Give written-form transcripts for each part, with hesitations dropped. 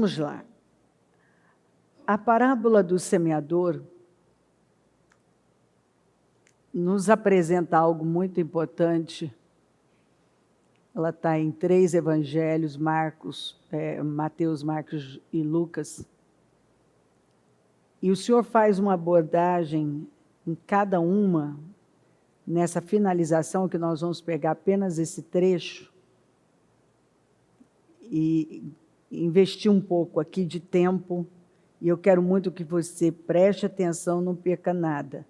vamos lá. A parábola do semeador nos apresenta algo muito importante. Ela está em 3 evangelhos, Mateus, Marcos e Lucas. E o Senhor faz uma abordagem em cada uma, nessa finalização, que nós vamos pegar apenas esse trecho, e investir um pouco aqui de tempo, e eu quero muito que você preste atenção, não perca nada.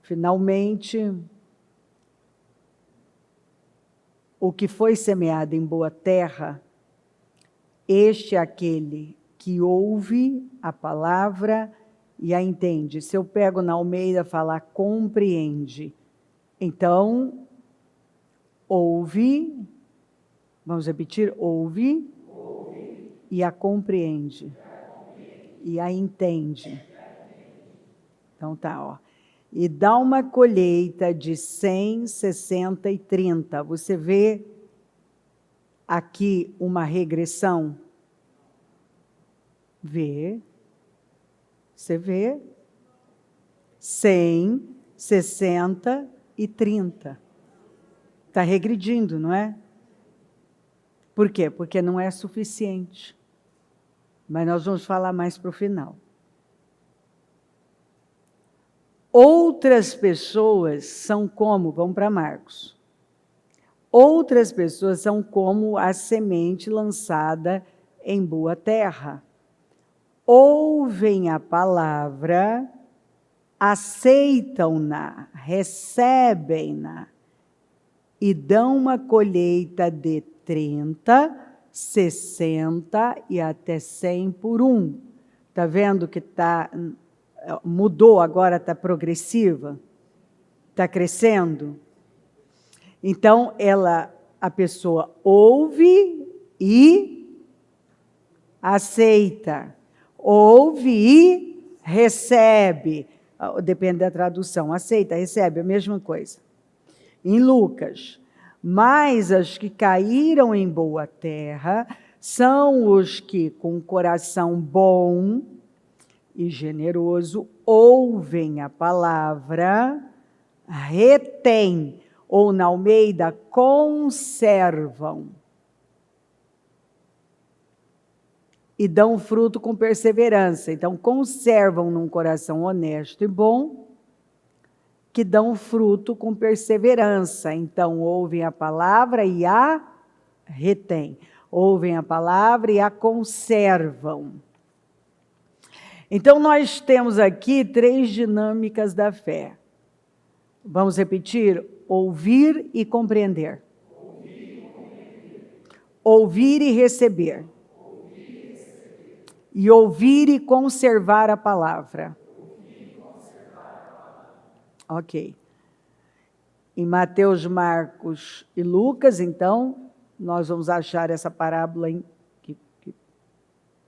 Finalmente, o que foi semeado em boa terra, este é aquele que ouve a palavra e a entende. Se eu pego na Almeida falar compreende, então, ouve, vamos repetir, ouve e a compreende, e a entende. Então tá, ó. E dá uma colheita de 100, 60 e 30. Você vê aqui uma regressão? Vê. Você vê? 100, 60 e 30. Está regredindo, não é? Por quê? Porque não é suficiente. Mas nós vamos falar mais para o final. Outras pessoas são como, vamos para Marcos. Outras pessoas são como a semente lançada em boa terra. Ouvem a palavra, aceitam-na, recebem-na e dão uma colheita de 30, 60 e até 100 por um. Está vendo que mudou, agora está progressiva? Está crescendo? Então, a pessoa ouve e aceita. Ouve e recebe. Depende da tradução. Aceita, recebe, a mesma coisa. Em Lucas, mas as que caíram em boa terra são os que, com coração bom e generoso, ouvem a palavra, retêm, ou na Almeida, conservam, e dão fruto com perseverança. Então, conservam num coração honesto e bom, que dão fruto com perseverança. Então, ouvem a palavra e a retêm. Ouvem a palavra e a conservam. Então, nós temos aqui 3 dinâmicas da fé. Vamos repetir? Ouvir e compreender. Ouvir e receber. E ouvir e conservar a palavra. Ok. Em Mateus, Marcos e Lucas, então, nós vamos achar essa parábola que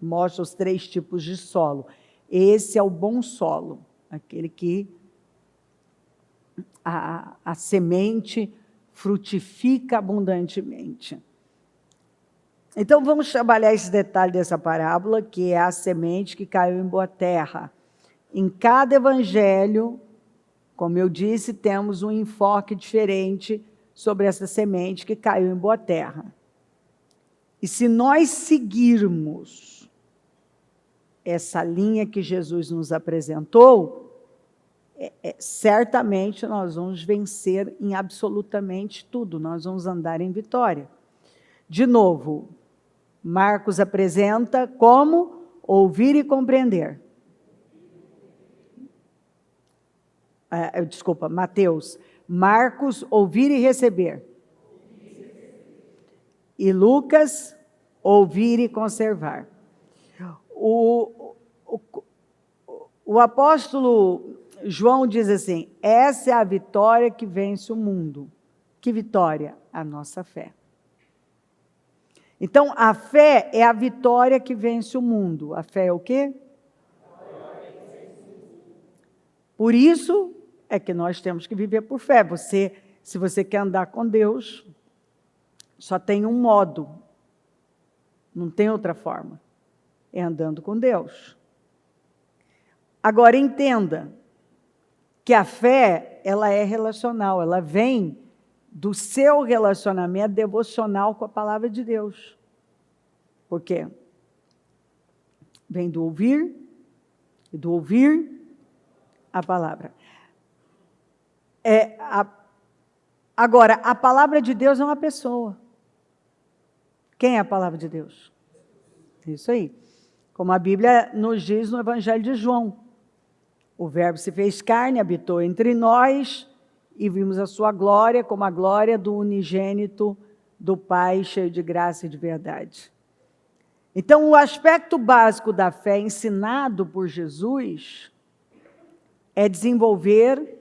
mostra os 3 tipos de solo. Esse é o bom solo, aquele que a semente frutifica abundantemente. Então, vamos trabalhar esse detalhe dessa parábola, que é a semente que caiu em boa terra. Em cada evangelho, como eu disse, temos um enfoque diferente sobre essa semente que caiu em boa terra. E se nós seguirmos essa linha que Jesus nos apresentou, certamente nós vamos vencer em absolutamente tudo, nós vamos andar em vitória. De novo, Marcos apresenta como ouvir e compreender. Mateus. Marcos, ouvir e receber. E Lucas, ouvir e conservar. O apóstolo João diz assim: essa é a vitória que vence o mundo. Que vitória? A nossa fé. Então, a fé é a vitória que vence o mundo. A fé é o quê? Por isso é que nós temos que viver por fé. Se você quer andar com Deus, só tem um modo. Não tem outra forma. é andando com Deus. Agora, entenda que a fé, ela é relacional, ela vem do seu relacionamento devocional com a palavra de Deus. Por quê? Vem do ouvir, e do ouvir a palavra. Agora, a palavra de Deus é uma pessoa. Quem é a palavra de Deus? Isso aí. Como a Bíblia nos diz no Evangelho de João. O Verbo se fez carne, habitou entre nós e vimos a sua glória como a glória do unigênito do Pai, cheio de graça e de verdade. Então, o aspecto básico da fé ensinado por Jesus é desenvolver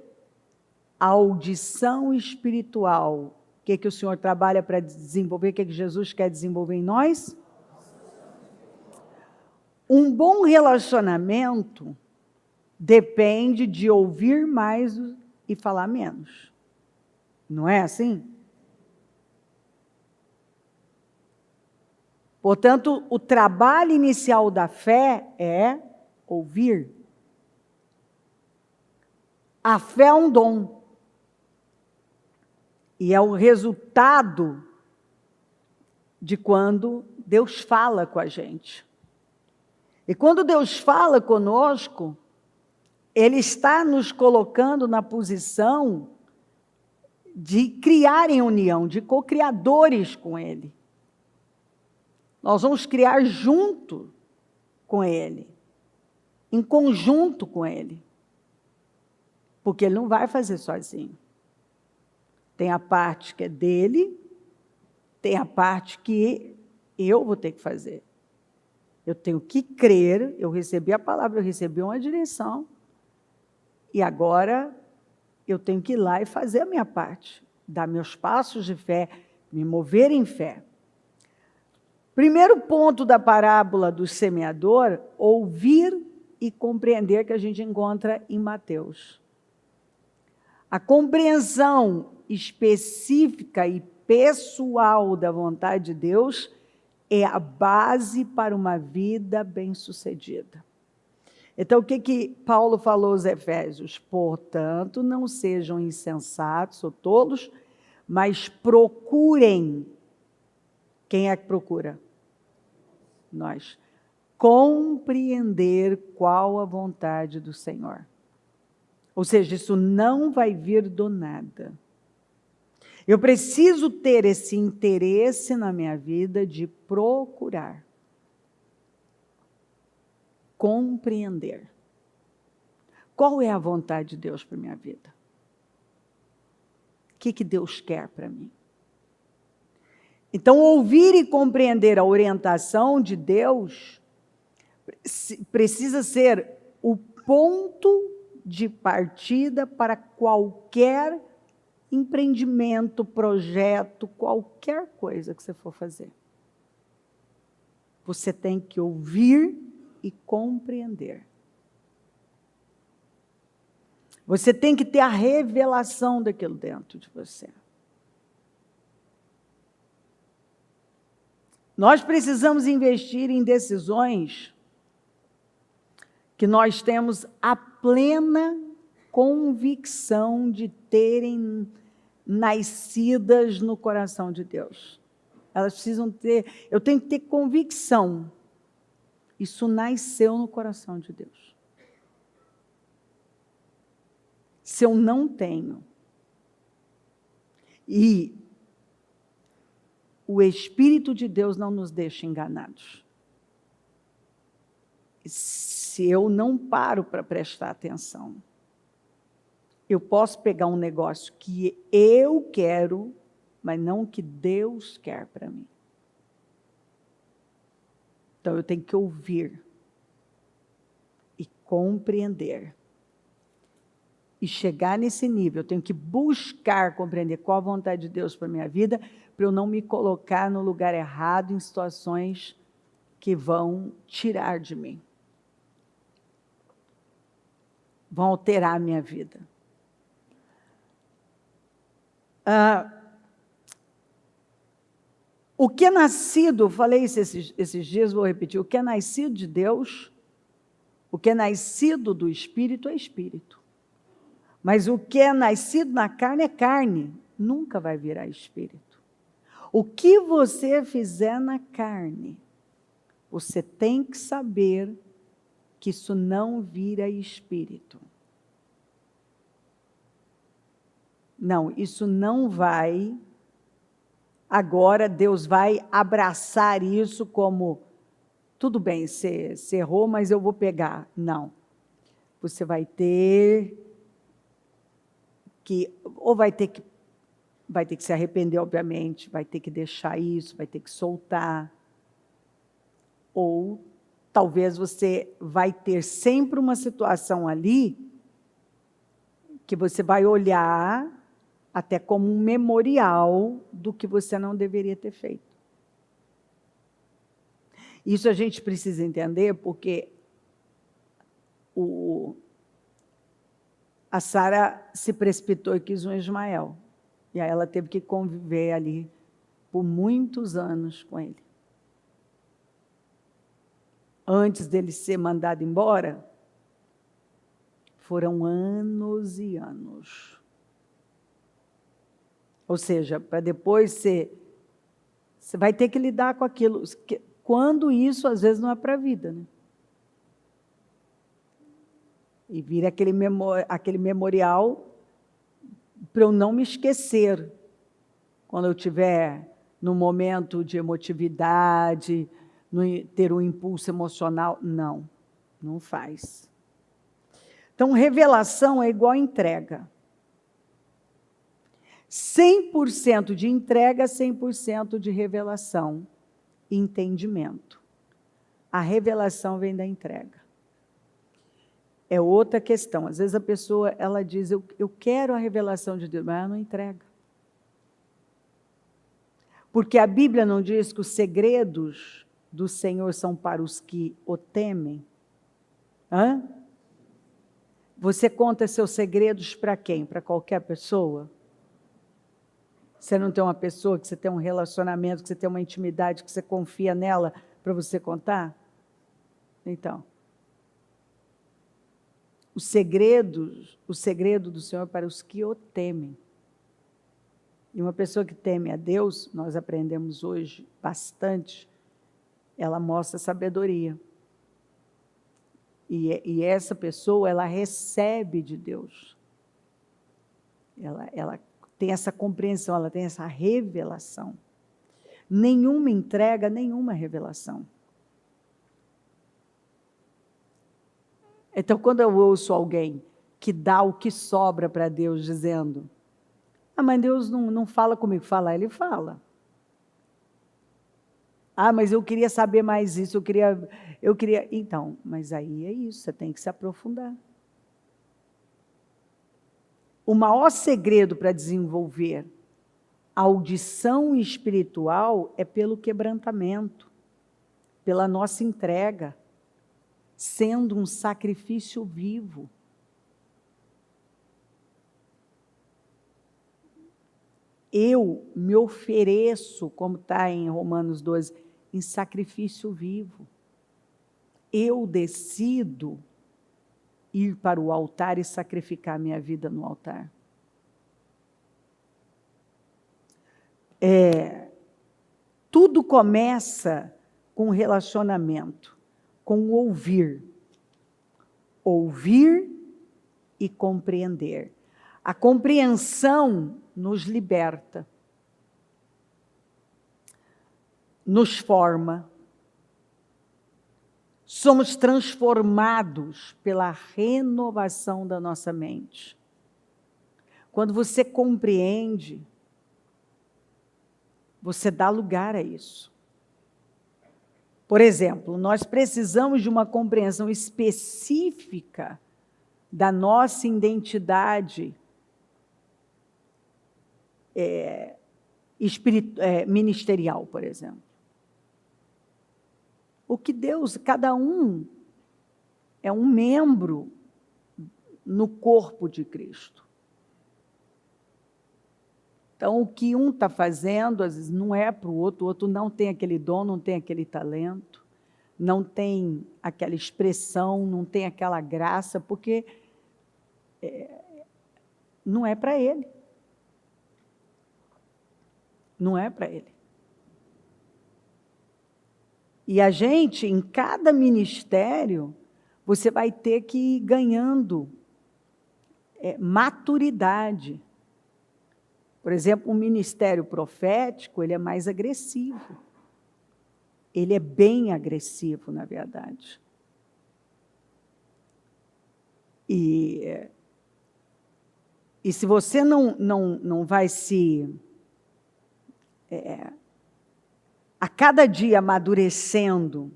a audição espiritual. O que o Senhor trabalha para desenvolver? O que Jesus quer desenvolver em nós? Um bom relacionamento depende de ouvir mais e falar menos. Não é assim? Portanto, o trabalho inicial da fé é ouvir. A fé é um dom. E é o resultado de quando Deus fala com a gente. E quando Deus fala conosco, Ele está nos colocando na posição de criar em união, de co-criadores com Ele. Nós vamos criar junto com Ele, em conjunto com Ele. Porque Ele não vai fazer sozinho. Tem a parte que é dele, tem a parte que eu vou ter que fazer. Eu tenho que crer, eu recebi a palavra, eu recebi uma direção, e agora eu tenho que ir lá e fazer a minha parte, dar meus passos de fé, me mover em fé. Primeiro ponto da parábola do semeador, ouvir e compreender, que a gente encontra em Mateus. A compreensão específica e pessoal da vontade de Deus é a base para uma vida bem-sucedida. Então, o que Paulo falou aos Efésios? Portanto, não sejam insensatos ou tolos, mas procurem. Quem é que procura? Nós. Compreender qual a vontade do Senhor. Ou seja, isso não vai vir do nada. Eu preciso ter esse interesse na minha vida de procurar. Compreender. Qual é a vontade de Deus para a minha vida? O que Deus quer para mim? Então, ouvir e compreender a orientação de Deus precisa ser o ponto de partida para qualquer empreendimento, projeto, qualquer coisa que você for fazer. Você tem que ouvir e compreender. Você tem que ter a revelação daquilo dentro de você. Nós precisamos investir em decisões que nós temos a plena convicção de terem nascidas no coração de Deus. Elas precisam ter, eu tenho que ter convicção. Isso nasceu no coração de Deus. Se eu não tenho, e o Espírito de Deus não nos deixa enganados. Se eu não paro para prestar atenção, eu posso pegar um negócio que eu quero, mas não o que Deus quer para mim. Então, eu tenho que ouvir e compreender. E chegar nesse nível, eu tenho que buscar compreender qual a vontade de Deus para a minha vida, para eu não me colocar no lugar errado, em situações que vão tirar de mim. Vão alterar a minha vida. O que é nascido, eu falei isso esses dias, vou repetir, o que é nascido de Deus, o que é nascido do Espírito é Espírito. Mas o que é nascido na carne é carne, nunca vai virar Espírito. O que você fizer na carne, você tem que saber que isso não vira Espírito. Não, isso não vai. Agora Deus vai abraçar isso como, tudo bem, você errou, mas eu vou pegar. Não. Você vai ter que, ou vai ter que se arrepender, obviamente, vai ter que deixar isso, vai ter que soltar. Ou talvez você vai ter sempre uma situação ali que você vai olhar até como um memorial do que você não deveria ter feito. Isso a gente precisa entender porque a Sara se precipitou e quis um Ismael. E aí ela teve que conviver ali por muitos anos com ele. Antes dele ser mandado embora, foram anos e anos. Ou seja, para depois você vai ter que lidar com aquilo, quando isso às vezes não é para a vida, né? E vira aquele memorial para eu não me esquecer quando eu estiver num momento de emotividade, ter um impulso emocional. Não, não faz. Então, revelação é igual a entrega. 100% de entrega, 100% de revelação e entendimento. A revelação vem da entrega. É outra questão. Às vezes a pessoa ela diz, eu quero a revelação de Deus, mas ela não entrega. Porque a Bíblia não diz que os segredos do Senhor são para os que o temem? Hã? Você conta seus segredos para quem? Para qualquer pessoa? Você não tem uma pessoa que você tem um relacionamento, que você tem uma intimidade, que você confia nela para você contar? Então, o segredo do Senhor é para os que o temem. E uma pessoa que teme a Deus, nós aprendemos hoje bastante, ela mostra sabedoria. E essa pessoa, ela recebe de Deus. Ela tem essa compreensão, ela tem essa revelação. Nenhuma entrega, nenhuma revelação. Então, quando eu ouço alguém que dá o que sobra para Deus, dizendo, mas Deus não fala comigo. Fala, Ele fala. Mas eu queria saber mais isso, eu queria... Então, mas aí é isso, você tem que se aprofundar. O maior segredo para desenvolver a audição espiritual é pelo quebrantamento, pela nossa entrega, sendo um sacrifício vivo. Eu me ofereço, como está em Romanos 12, em sacrifício vivo. Eu decido ir para o altar e sacrificar minha vida no altar. Tudo começa com relacionamento, com ouvir. Ouvir e compreender. A compreensão nos liberta, nos forma, somos transformados pela renovação da nossa mente. Quando você compreende, você dá lugar a isso. Por exemplo, nós precisamos de uma compreensão específica da nossa identidade ministerial, por exemplo. O que Deus, cada um é um membro no corpo de Cristo. Então, o que um está fazendo, às vezes, não é para o outro não tem aquele dom, não tem aquele talento, não tem aquela expressão, não tem aquela graça, porque não é para ele. Não é para ele. E a gente, em cada ministério, você vai ter que ir ganhando maturidade. Por exemplo, o ministério profético, ele é mais agressivo. Ele é bem agressivo, na verdade. E se você não vai se... a cada dia amadurecendo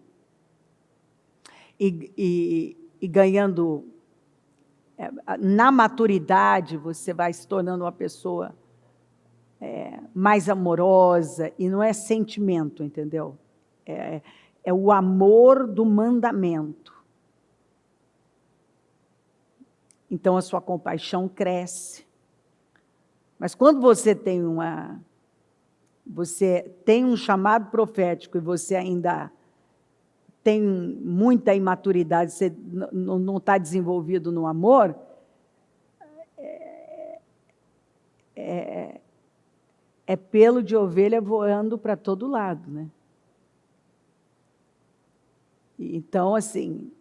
e ganhando... na maturidade, você vai se tornando uma pessoa mais amorosa, e não é sentimento, entendeu? É o amor do mandamento. Então, a sua compaixão cresce. Mas quando você tem um chamado profético e você ainda tem muita imaturidade, você não está desenvolvido no amor, é pelo de ovelha voando para todo lado, né? Então, assim,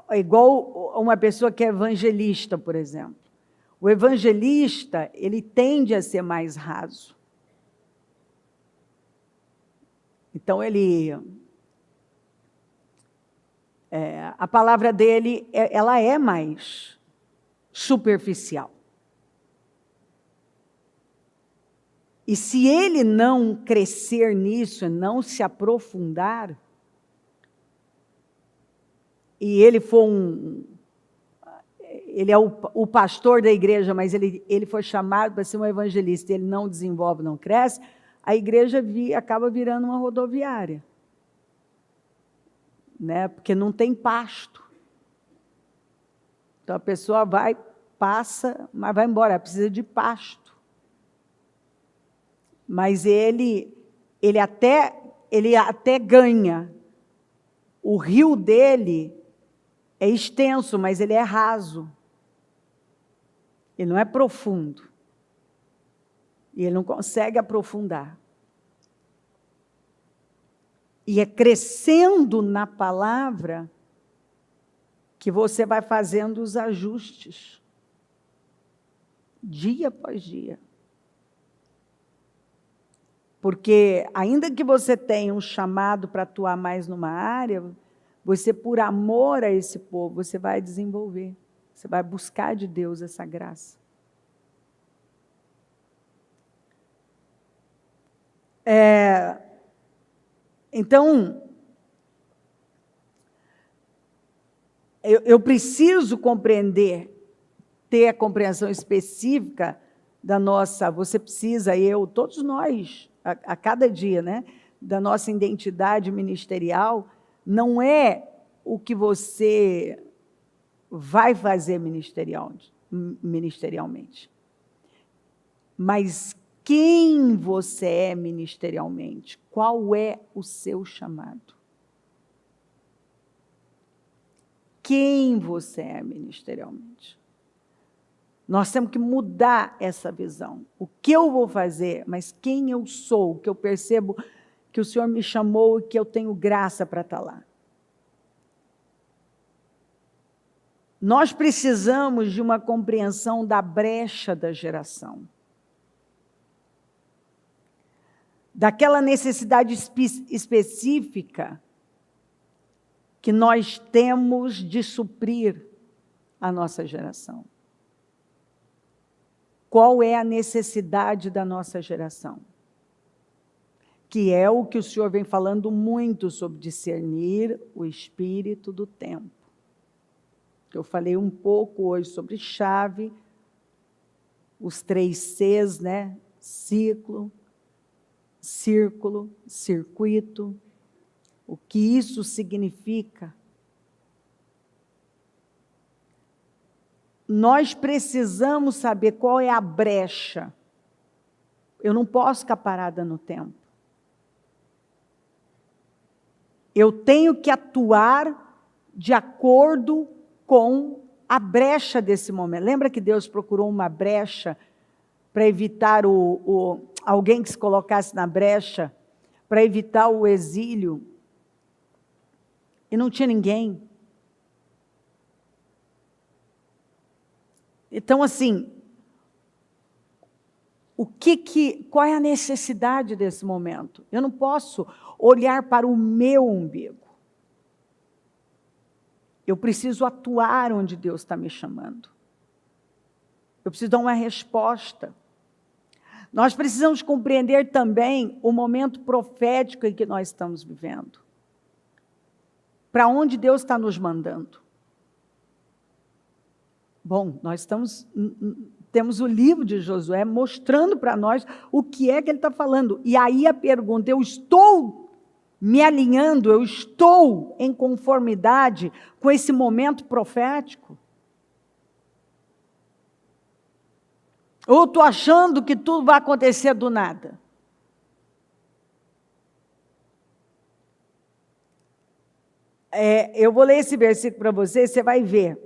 é igual uma pessoa que é evangelista, por exemplo. O evangelista, ele tende a ser mais raso. Então, a palavra dele, ela é mais superficial. E se ele não crescer nisso, não se aprofundar, e ele for ele é o pastor da igreja, mas ele foi chamado para ser um evangelista, ele não desenvolve, não cresce, a igreja acaba virando uma rodoviária, né? Porque não tem pasto. Então a pessoa passa, mas vai embora, ela precisa de pasto. Mas ele até ganha. O rio dele é extenso, mas ele é raso. Ele não é profundo. E ele não consegue aprofundar. E é crescendo na palavra que você vai fazendo os ajustes, dia após dia. Porque, ainda que você tenha um chamado para atuar mais numa área, você, por amor a esse povo, você vai desenvolver. Você vai buscar de Deus essa graça. Então, eu preciso compreender, ter a compreensão específica da nossa, você precisa, todos nós, a cada dia, né, da nossa identidade ministerial, não é o que você vai fazer ministerialmente, mas quem você é ministerialmente, qual é o seu chamado. Quem você é ministerialmente. Nós temos que mudar essa visão. O que eu vou fazer, mas quem eu sou, que eu percebo que o Senhor me chamou e que eu tenho graça para estar lá. Nós precisamos de uma compreensão da brecha da geração. Daquela necessidade específica que nós temos de suprir a nossa geração. Qual é a necessidade da nossa geração? Que é o que o Senhor vem falando muito sobre discernir o espírito do tempo. Eu falei um pouco hoje sobre chave, os 3 Cs, né? Ciclo, círculo, circuito, o que isso significa. nós precisamos saber qual é a brecha. Eu não posso ficar parada no tempo. Eu tenho que atuar de acordo com a brecha desse momento. Lembra que Deus procurou uma brecha para evitar alguém que se colocasse na brecha, para evitar o exílio? E não tinha ninguém. Então, assim, qual é a necessidade desse momento? Eu não posso olhar para o meu umbigo. Eu preciso atuar onde Deus está me chamando. Eu preciso dar uma resposta. Nós precisamos compreender também o momento profético em que nós estamos vivendo. Para onde Deus está nos mandando? Bom, nós temos o livro de Josué mostrando para nós o que é que ele está falando. E aí a pergunta, eu estou me alinhando, eu estou em conformidade com esse momento profético? Ou estou achando que tudo vai acontecer do nada? Eu vou ler esse versículo para você vai ver.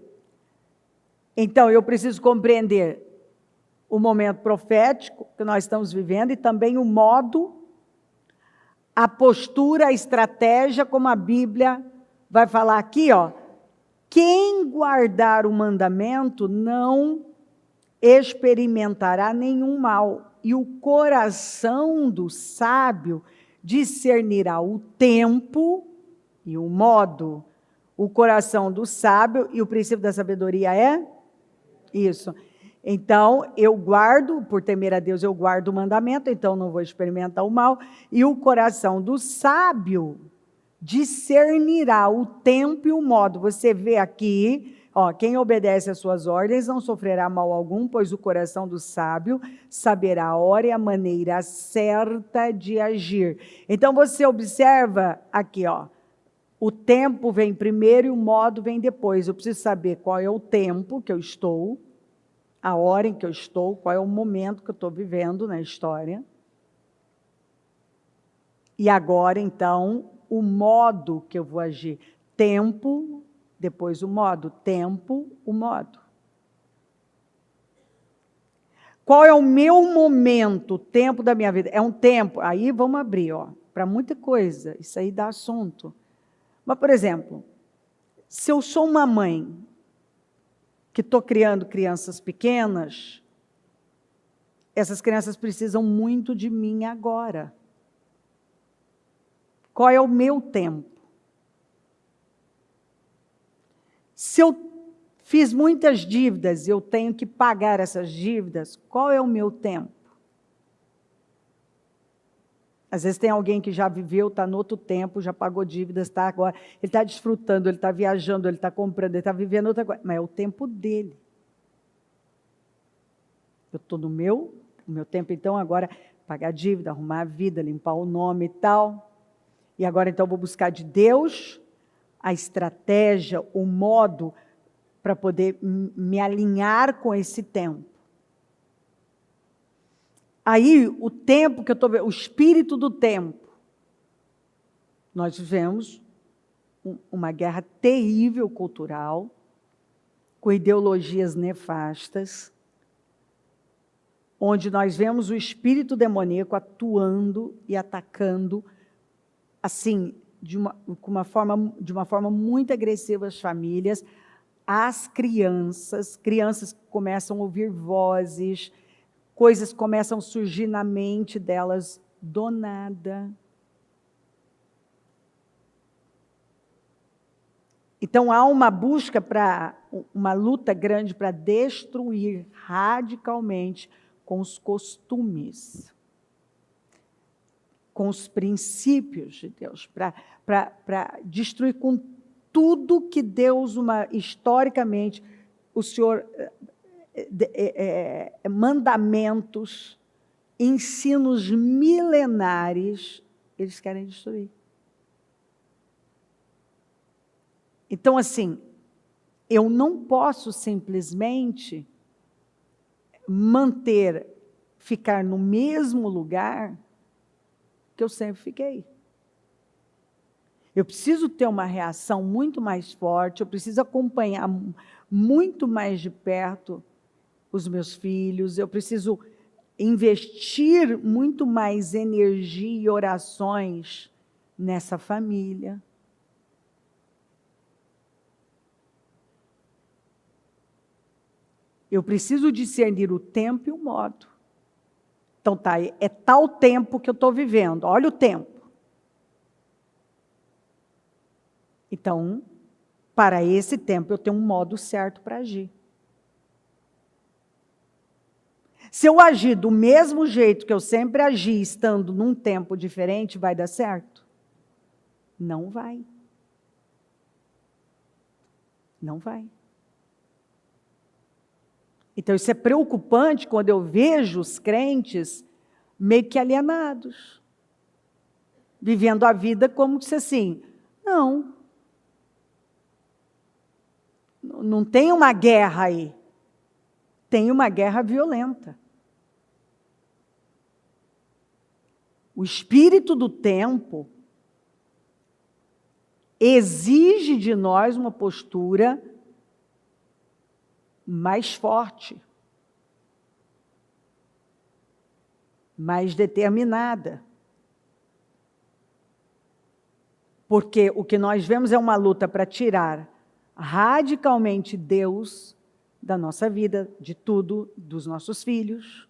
Então, eu preciso compreender o momento profético que nós estamos vivendo e também o modo, a postura, a estratégia, como a Bíblia vai falar aqui, ó. Quem guardar o mandamento não experimentará nenhum mal, e o coração do sábio discernirá o tempo e o modo. O coração do sábio e o princípio da sabedoria é isso. Então, eu guardo, por temer a Deus, eu guardo o mandamento, então não vou experimentar o mal. E o coração do sábio discernirá o tempo e o modo. Você vê aqui, ó, quem obedece às suas ordens não sofrerá mal algum, pois o coração do sábio saberá a hora e a maneira certa de agir. Então, você observa aqui, ó. O tempo vem primeiro e o modo vem depois. Eu preciso saber qual é o tempo que eu estou, a hora em que eu estou, qual é o momento que eu estou vivendo na história. E agora, então, o modo que eu vou agir. Tempo, depois o modo. Tempo, o modo. Qual é o meu momento, o tempo da minha vida? É um tempo, aí vamos abrir, ó, para muita coisa. Isso aí dá assunto. Mas, por exemplo, se eu sou uma mãe que estou criando crianças pequenas, essas crianças precisam muito de mim agora. Qual é o meu tempo? Se eu fiz muitas dívidas e eu tenho que pagar essas dívidas, qual é o meu tempo? Às vezes tem alguém que já viveu, está no outro tempo, já pagou dívidas, está agora, ele está desfrutando, ele está viajando, ele está comprando, ele está vivendo outra coisa, mas é o tempo dele. Eu estou no meu tempo, então, agora, pagar dívida, arrumar a vida, limpar o nome e tal. E agora, então, vou buscar de Deus a estratégia, o modo para poder me alinhar com esse tempo. Aí, o tempo que eu estou vendo, o espírito do tempo. Nós vivemos uma guerra terrível cultural, com ideologias nefastas, onde nós vemos o espírito demoníaco atuando e atacando, assim, de uma forma muito agressiva as famílias, as crianças começam a ouvir vozes, coisas começam a surgir na mente delas do nada. Então, há uma busca uma luta grande para destruir radicalmente com os costumes, com os princípios de Deus, para destruir com tudo que Deus, historicamente, o Senhor... mandamentos, ensinos milenares, eles querem destruir. Então, assim, eu não posso simplesmente ficar no mesmo lugar que eu sempre fiquei. Eu preciso ter uma reação muito mais forte, eu preciso acompanhar muito mais de perto os meus filhos, eu preciso investir muito mais energia e orações nessa família. Eu preciso discernir o tempo e o modo. Então tá, é tal tempo que eu estou vivendo, olha o tempo. Então, para esse tempo, eu tenho um modo certo para agir. Se eu agir do mesmo jeito que eu sempre agi, estando num tempo diferente, vai dar certo? Não vai. Não vai. Então, isso é preocupante quando eu vejo os crentes meio que alienados, vivendo a vida como se assim, não tem uma guerra aí, tem uma guerra violenta. O espírito do tempo exige de nós uma postura mais forte, mais determinada. Porque o que nós vemos é uma luta para tirar radicalmente Deus da nossa vida, de tudo, dos nossos filhos,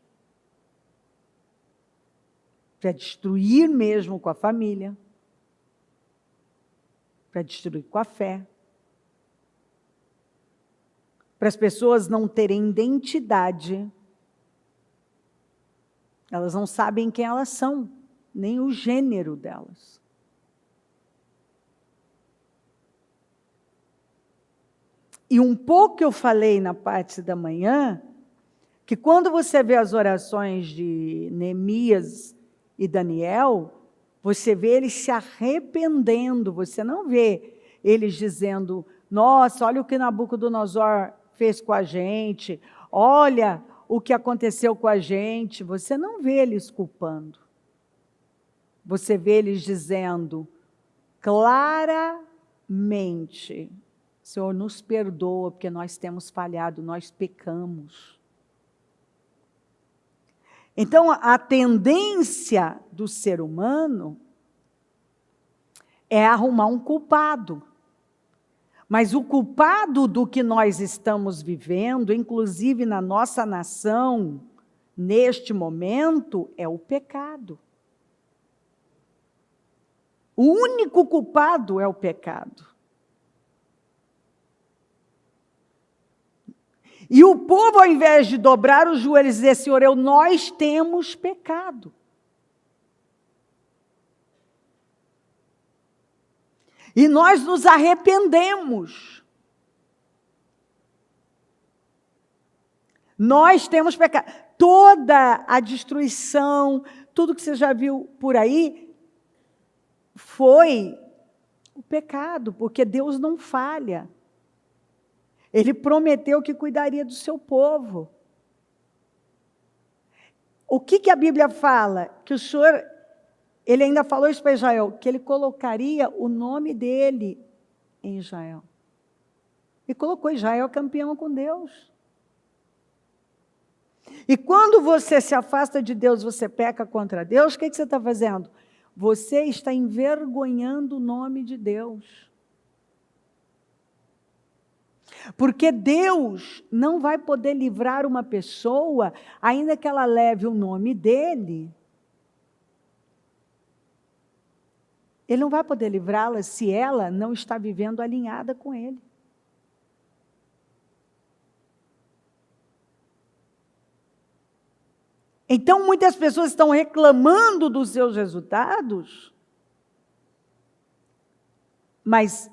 para destruir mesmo com a família, para destruir com a fé, para as pessoas não terem identidade, elas não sabem quem elas são, nem o gênero delas. E um pouco que eu falei na parte da manhã, que quando você vê as orações de Neemias e Daniel, você vê eles se arrependendo, você não vê eles dizendo, nossa, olha o que Nabucodonosor fez com a gente, olha o que aconteceu com a gente, você não vê eles culpando. Você vê eles dizendo claramente, Senhor, nos perdoa, porque nós temos falhado, nós pecamos. Então, a tendência do ser humano é arrumar um culpado. Mas o culpado do que nós estamos vivendo, inclusive na nossa nação, neste momento, é o pecado. O único culpado é o pecado. E o povo, ao invés de dobrar os joelhos e dizer, Senhor, nós temos pecado. E nós nos arrependemos. Nós temos pecado. Toda a destruição, tudo que você já viu por aí, foi o pecado, porque Deus não falha. Ele prometeu que cuidaria do seu povo. O que a Bíblia fala? Que o Senhor, ele ainda falou isso para Israel, que ele colocaria o nome dele em Israel. E colocou Israel campeão com Deus. E quando você se afasta de Deus, você peca contra Deus, o que você está fazendo? Você está envergonhando o nome de Deus. Porque Deus não vai poder livrar uma pessoa, ainda que ela leve o nome dele. Ele não vai poder livrá-la se ela não está vivendo alinhada com ele. Então, muitas pessoas estão reclamando dos seus resultados, mas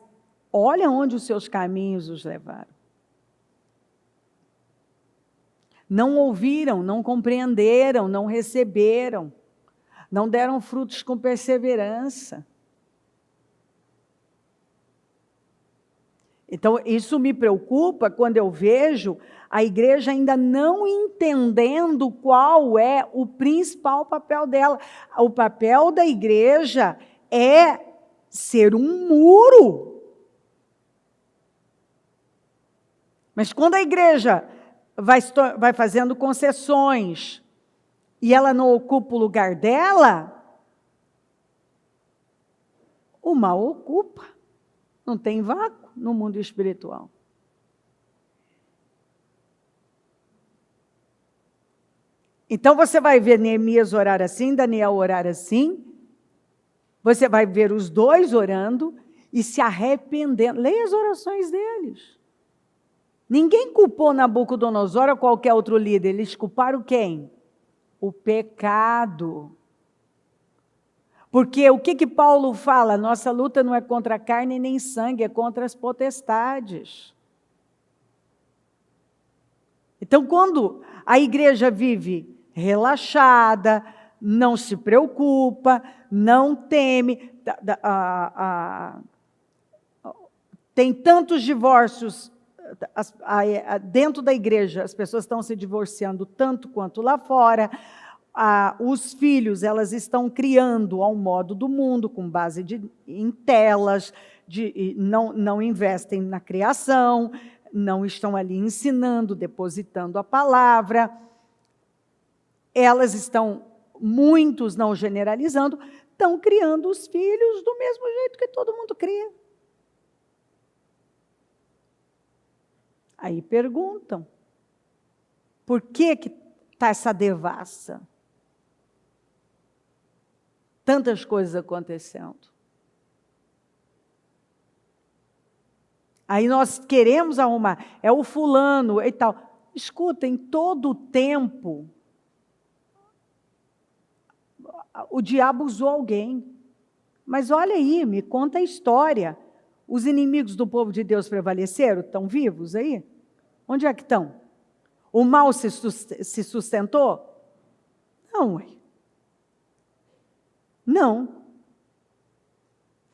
olha onde os seus caminhos os levaram. Não ouviram, não compreenderam, não receberam, não deram frutos com perseverança. Então, isso me preocupa quando eu vejo a igreja ainda não entendendo qual é o principal papel dela. O papel da igreja é ser um muro. Mas quando a igreja vai fazendo concessões e ela não ocupa o lugar dela, o mal ocupa. Não tem vácuo no mundo espiritual. Então você vai ver Neemias orar assim, Daniel orar assim, você vai ver os dois orando e se arrependendo. Leia as orações deles. Ninguém culpou Nabucodonosor ou qualquer outro líder, eles culparam quem? O pecado. Porque o que Paulo fala? Nossa luta não é contra a carne nem sangue, é contra as potestades. Então, quando a igreja vive relaxada, não se preocupa, não teme, tem tantos divórcios dentro da igreja, as pessoas estão se divorciando tanto quanto lá fora. Os filhos, elas estão criando ao modo do mundo, com base em telas, não investem na criação, não estão ali ensinando, depositando a palavra. Elas estão, muitos não generalizando, estão criando os filhos do mesmo jeito que todo mundo cria. Aí perguntam, por que está essa devassa? Tantas coisas acontecendo. Aí nós queremos arrumar, é o fulano e tal. Escutem, todo o tempo, o diabo usou alguém. Mas olha aí, me conta a história. Os inimigos do povo de Deus prevaleceram? Estão vivos aí? Onde é que estão? O mal se sustentou? Não, ué. Não.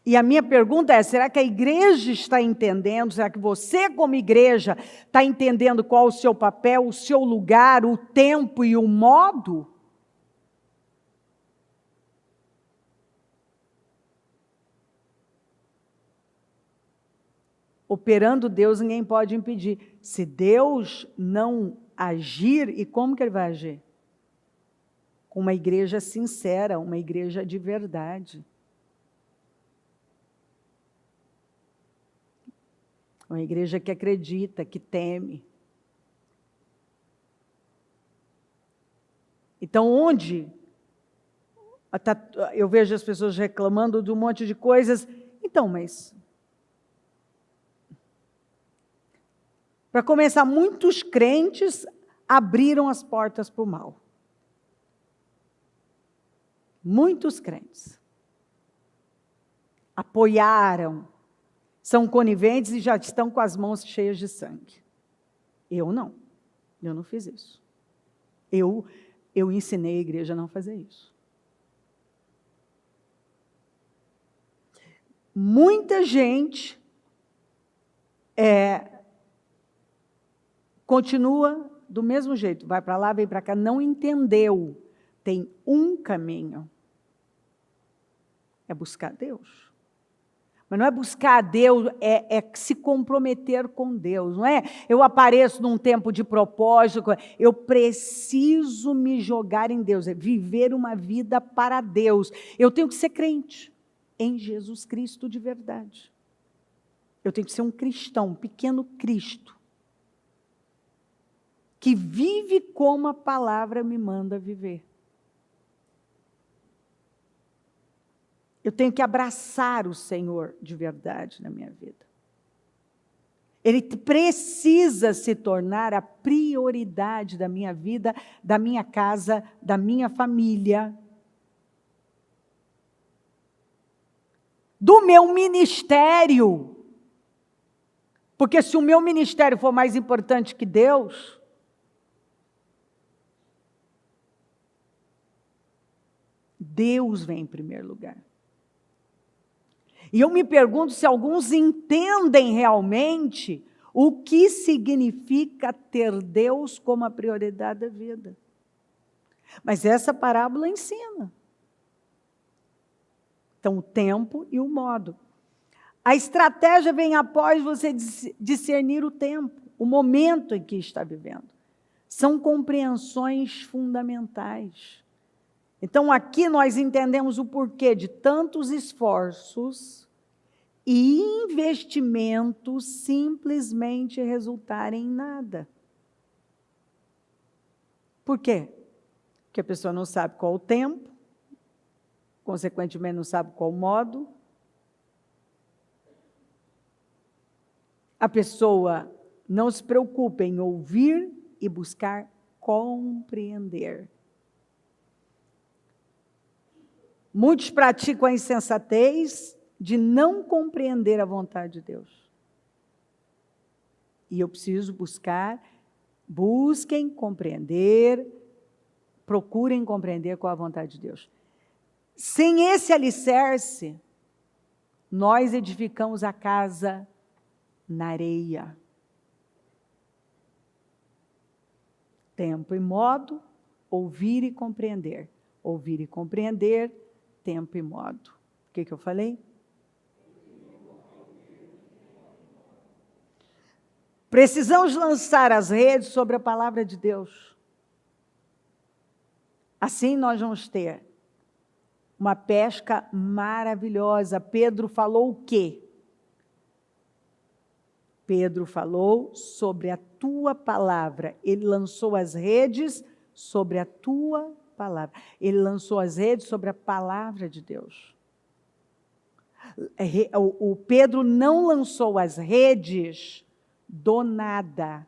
E a minha pergunta é, será que a igreja está entendendo? Será que você, como igreja, está entendendo qual o seu papel, o seu lugar, o tempo e o modo? Operando Deus, ninguém pode impedir. Se Deus não agir, e como que Ele vai agir? Com uma igreja sincera, uma igreja de verdade. Uma igreja que acredita, que teme. Então, onde eu vejo as pessoas reclamando de um monte de coisas, então, mas... Para começar, muitos crentes abriram as portas para o mal. Muitos crentes apoiaram, são coniventes e já estão com as mãos cheias de sangue. Eu não fiz isso. Eu ensinei a igreja a não fazer isso. Muita gente continua do mesmo jeito, vai para lá, vem para cá, não entendeu. Tem um caminho. É buscar Deus. Mas não é buscar Deus, é se comprometer com Deus, não é? Eu apareço num tempo de propósito, eu preciso me jogar em Deus, é viver uma vida para Deus. Eu tenho que ser crente em Jesus Cristo de verdade. Eu tenho que ser um cristão, um pequeno Cristo, que vive como a palavra me manda viver. Eu tenho que abraçar o Senhor de verdade na minha vida. Ele precisa se tornar a prioridade da minha vida, da minha casa, da minha família, do meu ministério. Porque se o meu ministério for mais importante que Deus, Deus vem em primeiro lugar. E eu me pergunto se alguns entendem realmente o que significa ter Deus como a prioridade da vida. Mas essa parábola ensina. Então, o tempo e o modo. A estratégia vem após você discernir o tempo, o momento em que está vivendo. São compreensões fundamentais. Então, aqui nós entendemos o porquê de tantos esforços e investimentos simplesmente resultarem em nada. Por quê? Porque a pessoa não sabe qual o tempo, consequentemente não sabe qual o modo. A pessoa não se preocupa em ouvir e buscar compreender. Muitos praticam a insensatez de não compreender a vontade de Deus. E eu preciso busquem compreender, procurem compreender qual a vontade de Deus. Sem esse alicerce, nós edificamos a casa na areia. Tempo e modo, ouvir e compreender. Ouvir e compreender, tempo e modo. O que eu falei? Precisamos lançar as redes sobre a palavra de Deus. Assim nós vamos ter uma pesca maravilhosa. Pedro falou o quê? Pedro falou sobre a tua palavra. Ele lançou as redes sobre a tua palavra. Ele lançou as redes sobre a palavra de Deus. O Pedro não lançou as redes do nada.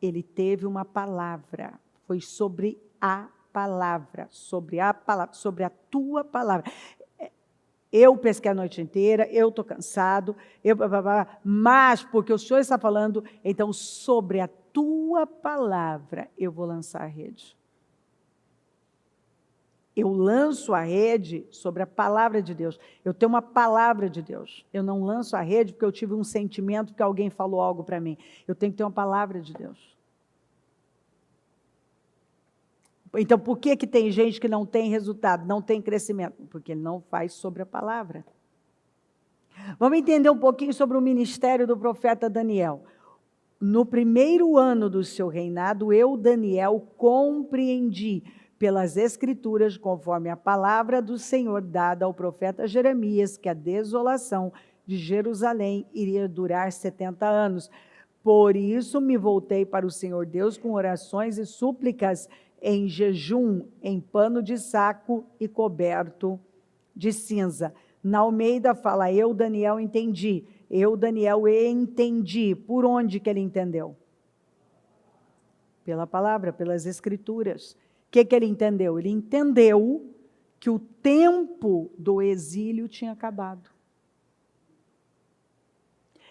Ele teve uma palavra. Foi sobre a palavra, sobre a tua palavra. Eu pesquei a noite inteira, eu estou cansado, mas porque o Senhor está falando, então sobre a tua palavra eu vou lançar a rede. Eu lanço a rede sobre a palavra de Deus. Eu tenho uma palavra de Deus. Eu não lanço a rede porque eu tive um sentimento que alguém falou algo para mim. Eu tenho que ter uma palavra de Deus. Então, por que tem gente que não tem resultado, não tem crescimento? Porque ele não faz sobre a palavra. Vamos entender um pouquinho sobre o ministério do profeta Daniel. No primeiro ano do seu reinado, eu, Daniel, compreendi pelas Escrituras, conforme a palavra do Senhor dada ao profeta Jeremias, que a desolação de Jerusalém iria durar 70 anos. Por isso me voltei para o Senhor Deus com orações e súplicas em jejum, em pano de saco e coberto de cinza. Na Almeida fala, eu, Daniel, entendi. Eu, Daniel, entendi. Por onde que ele entendeu? Pela palavra, pelas Escrituras. O que ele entendeu? Ele entendeu que o tempo do exílio tinha acabado.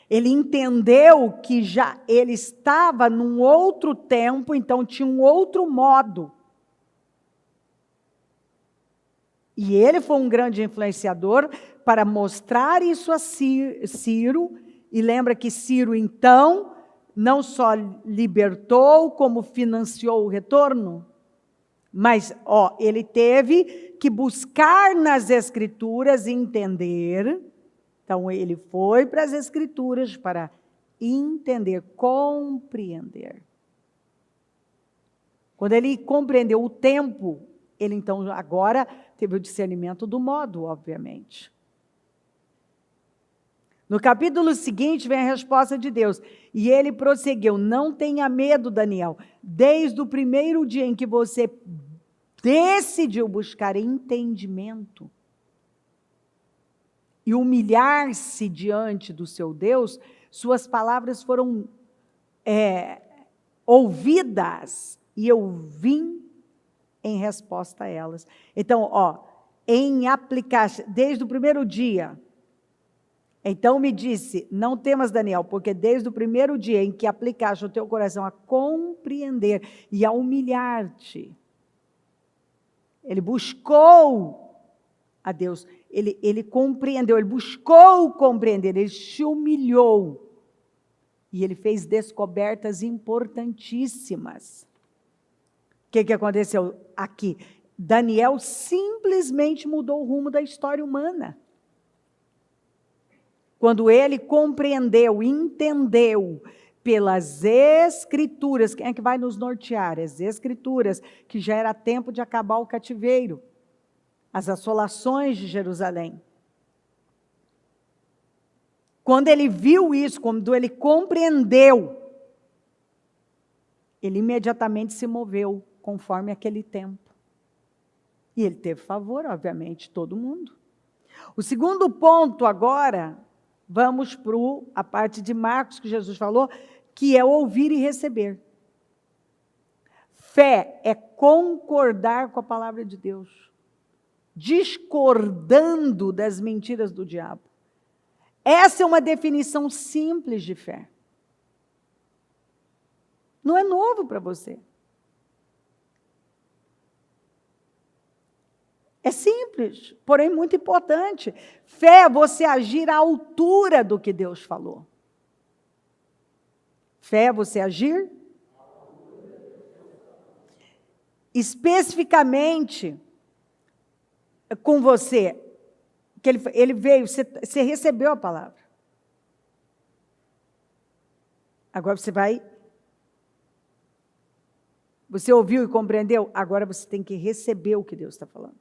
Ele entendeu que já ele estava num outro tempo, então tinha um outro modo. E ele foi um grande influenciador para mostrar isso a Ciro. E lembra que Ciro, então, não só libertou, como financiou o retorno. Mas, ele teve que buscar nas Escrituras e entender. Então, ele foi para as Escrituras para entender, compreender. Quando ele compreendeu o tempo, ele então agora teve o discernimento do modo, obviamente. No capítulo seguinte vem a resposta de Deus. E ele prosseguiu, não tenha medo, Daniel. Desde o primeiro dia em que você decidiu buscar entendimento, e humilhar-se diante do seu Deus, suas palavras foram ouvidas, e eu vim em resposta a elas. Então, em aplicar, desde o primeiro dia, então me disse, não temas, Daniel, porque desde o primeiro dia em que aplicaste o teu coração a compreender e a humilhar-te, ele buscou a Deus. Ele compreendeu, ele buscou compreender, ele se humilhou. E ele fez descobertas importantíssimas. O que aconteceu aqui? Daniel simplesmente mudou o rumo da história humana. Quando ele compreendeu, entendeu pelas Escrituras, quem é que vai nos nortear? As Escrituras, que já era tempo de acabar o cativeiro, as assolações de Jerusalém. Quando ele viu isso, quando ele compreendeu, ele imediatamente se moveu conforme aquele tempo. E ele teve favor, obviamente, todo mundo. O segundo ponto agora, vamos para a parte de Marcos que Jesus falou, que é ouvir e receber. Fé é concordar com a palavra de Deus, discordando das mentiras do diabo. Essa é uma definição simples de fé. Não é novo para você. É simples, porém muito importante. Fé é você agir à altura do que Deus falou. Fé é você agir especificamente com você, que ele veio, você recebeu a palavra. Agora você ouviu e compreendeu, agora você tem que receber o que Deus está falando.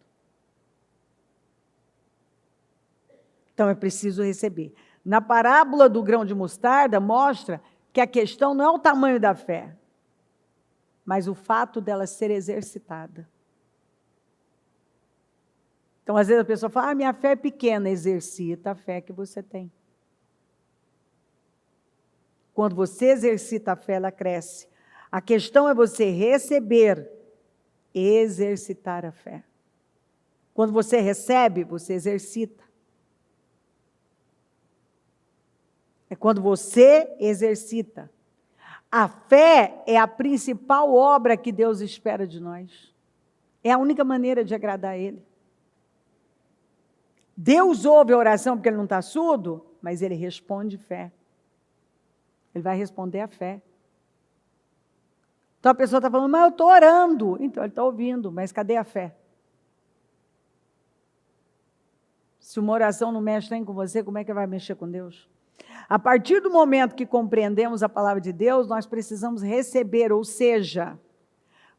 Então é preciso receber. Na parábola do grão de mostarda, mostra que a questão não é o tamanho da fé, mas o fato dela ser exercitada. Então, às vezes a pessoa fala, minha fé é pequena, exercita a fé que você tem. Quando você exercita a fé, ela cresce. A questão é você receber, exercitar a fé. Quando você recebe, você exercita. É quando você exercita. A fé é a principal obra que Deus espera de nós. É a única maneira de agradar a Ele. Deus ouve a oração porque Ele não está surdo, mas Ele responde fé. Ele vai responder a fé. Então a pessoa está falando, mas eu estou orando. Então Ele está ouvindo, mas cadê a fé? Se uma oração não mexe nem com você, como é que vai mexer com Deus? A partir do momento que compreendemos a palavra de Deus, nós precisamos receber, ou seja,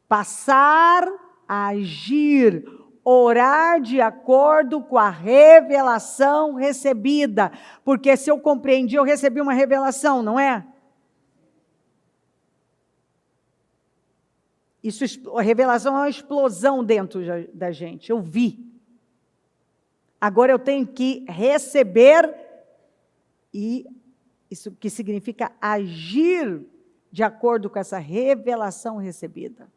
passar a agir, orar de acordo com a revelação recebida. Porque se eu compreendi, eu recebi uma revelação, não é? A revelação é uma explosão dentro da gente, eu vi. Agora eu tenho que receber, e isso que significa agir de acordo com essa revelação recebida.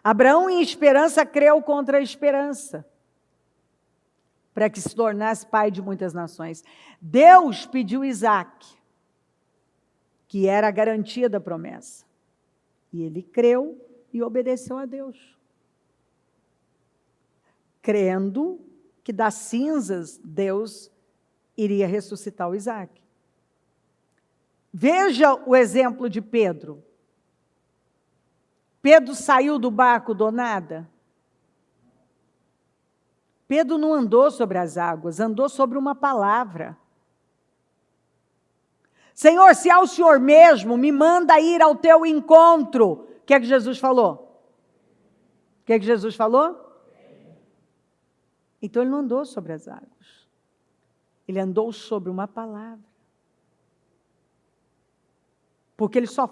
Abraão, em esperança, creu contra a esperança, para que se tornasse pai de muitas nações. Deus pediu Isaque, que era a garantia da promessa. E ele creu e obedeceu a Deus, crendo que das cinzas Deus iria ressuscitar o Isaque. Veja o exemplo de Pedro. Pedro saiu do barco do nada. Pedro não andou sobre as águas, andou sobre uma palavra. Senhor, se é o Senhor mesmo, me manda ir ao teu encontro. O que é que Jesus falou? O que é que Jesus falou? Então ele não andou sobre as águas. Ele andou sobre uma palavra. Porque ele só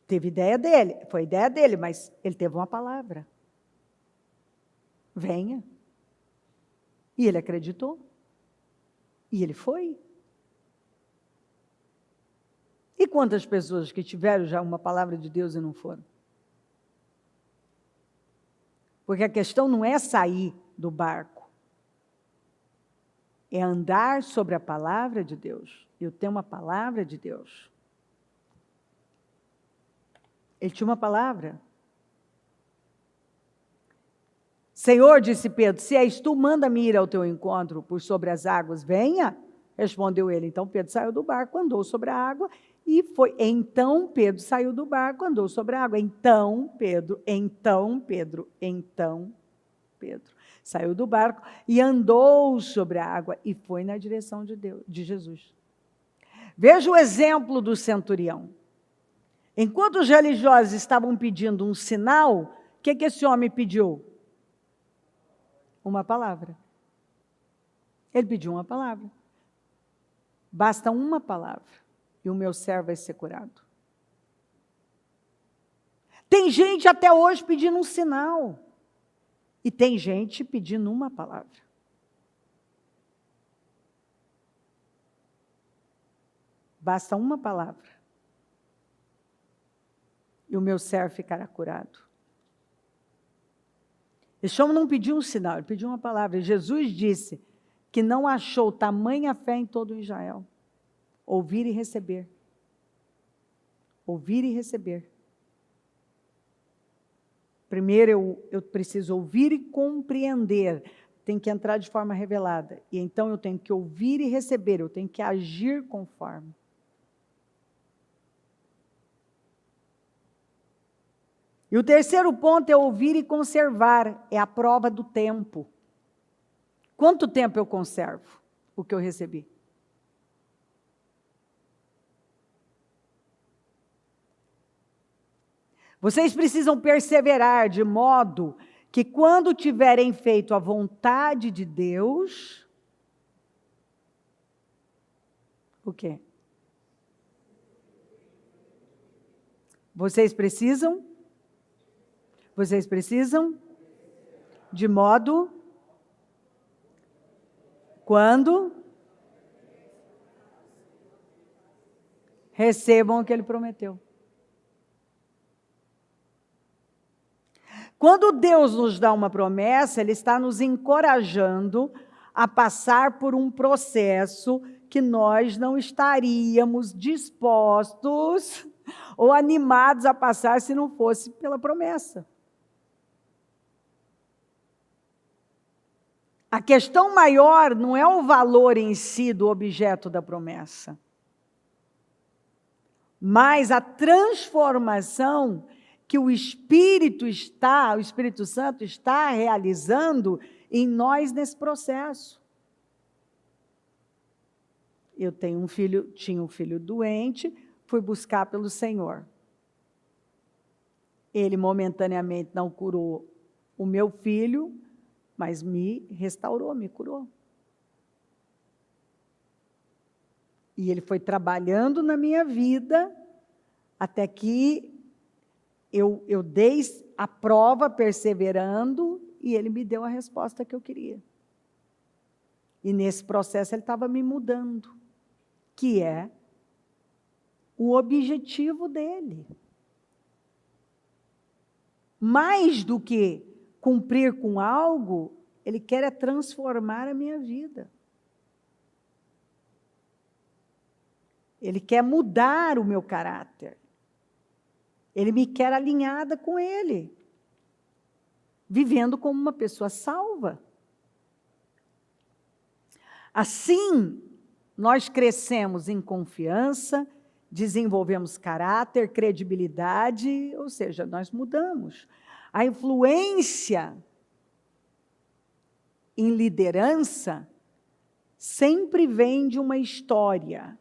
teve ideia dele, foi ideia dele, mas ele teve uma palavra. Venha. E ele acreditou. E ele foi. E quantas pessoas que tiveram já uma palavra de Deus e não foram? Porque a questão não é sair do barco. É andar sobre a palavra de Deus. Eu tenho uma palavra de Deus. Ele tinha uma palavra. Senhor, disse Pedro, se és tu, manda-me ir ao teu encontro por sobre as águas. Venha, respondeu ele. Então Pedro saiu do barco, andou sobre a água e foi. Então Pedro saiu do barco, andou sobre a água. Então Pedro saiu do barco e andou sobre a água e foi na direção de Deus, de Jesus. Veja o exemplo do centurião. Enquanto os religiosos estavam pedindo um sinal, o que esse homem pediu? Uma palavra. Ele pediu uma palavra. Basta uma palavra e o meu servo vai ser curado. Tem gente até hoje pedindo um sinal. E tem gente pedindo uma palavra. Basta uma palavra. E o meu servo ficará curado. Esse homem não pediu um sinal, ele pediu uma palavra. Jesus disse que não achou tamanha fé em todo Israel. Ouvir e receber. Ouvir e receber. Primeiro eu preciso ouvir e compreender. Tem que entrar de forma revelada. E então eu tenho que ouvir e receber, eu tenho que agir conforme. E o terceiro ponto é ouvir e conservar, é a prova do tempo. Quanto tempo eu conservo o que eu recebi? Vocês precisam perseverar de modo que quando tiverem feito a vontade de Deus, o quê? Vocês precisam de modo quando recebam o que ele prometeu. Quando Deus nos dá uma promessa, Ele está nos encorajando a passar por um processo que nós não estaríamos dispostos ou animados a passar se não fosse pela promessa. A questão maior não é o valor em si do objeto da promessa, mas a transformação que o Espírito Santo está realizando em nós nesse processo. Eu tinha um filho doente, fui buscar pelo Senhor. Ele momentaneamente não curou o meu filho, mas me restaurou, me curou. E ele foi trabalhando na minha vida até que eu dei a prova perseverando e ele me deu a resposta que eu queria. E nesse processo ele estava me mudando, que é o objetivo dele. Mais do que cumprir com algo, ele quer transformar a minha vida. Ele quer mudar o meu caráter. Ele me quer alinhada com Ele, vivendo como uma pessoa salva. Assim, nós crescemos em confiança, desenvolvemos caráter, credibilidade, ou seja, nós mudamos. A influência em liderança sempre vem de uma história,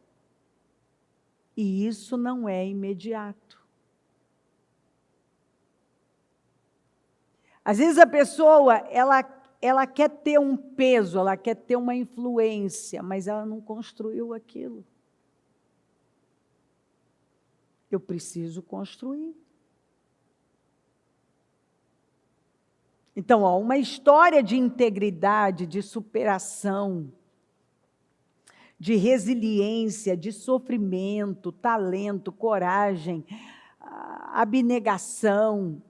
e isso não é imediato. Às vezes a pessoa, ela quer ter um peso, ela quer ter uma influência, mas ela não construiu aquilo. Eu preciso construir. Então, uma história de integridade, de superação, de resiliência, de sofrimento, talento, coragem, abnegação.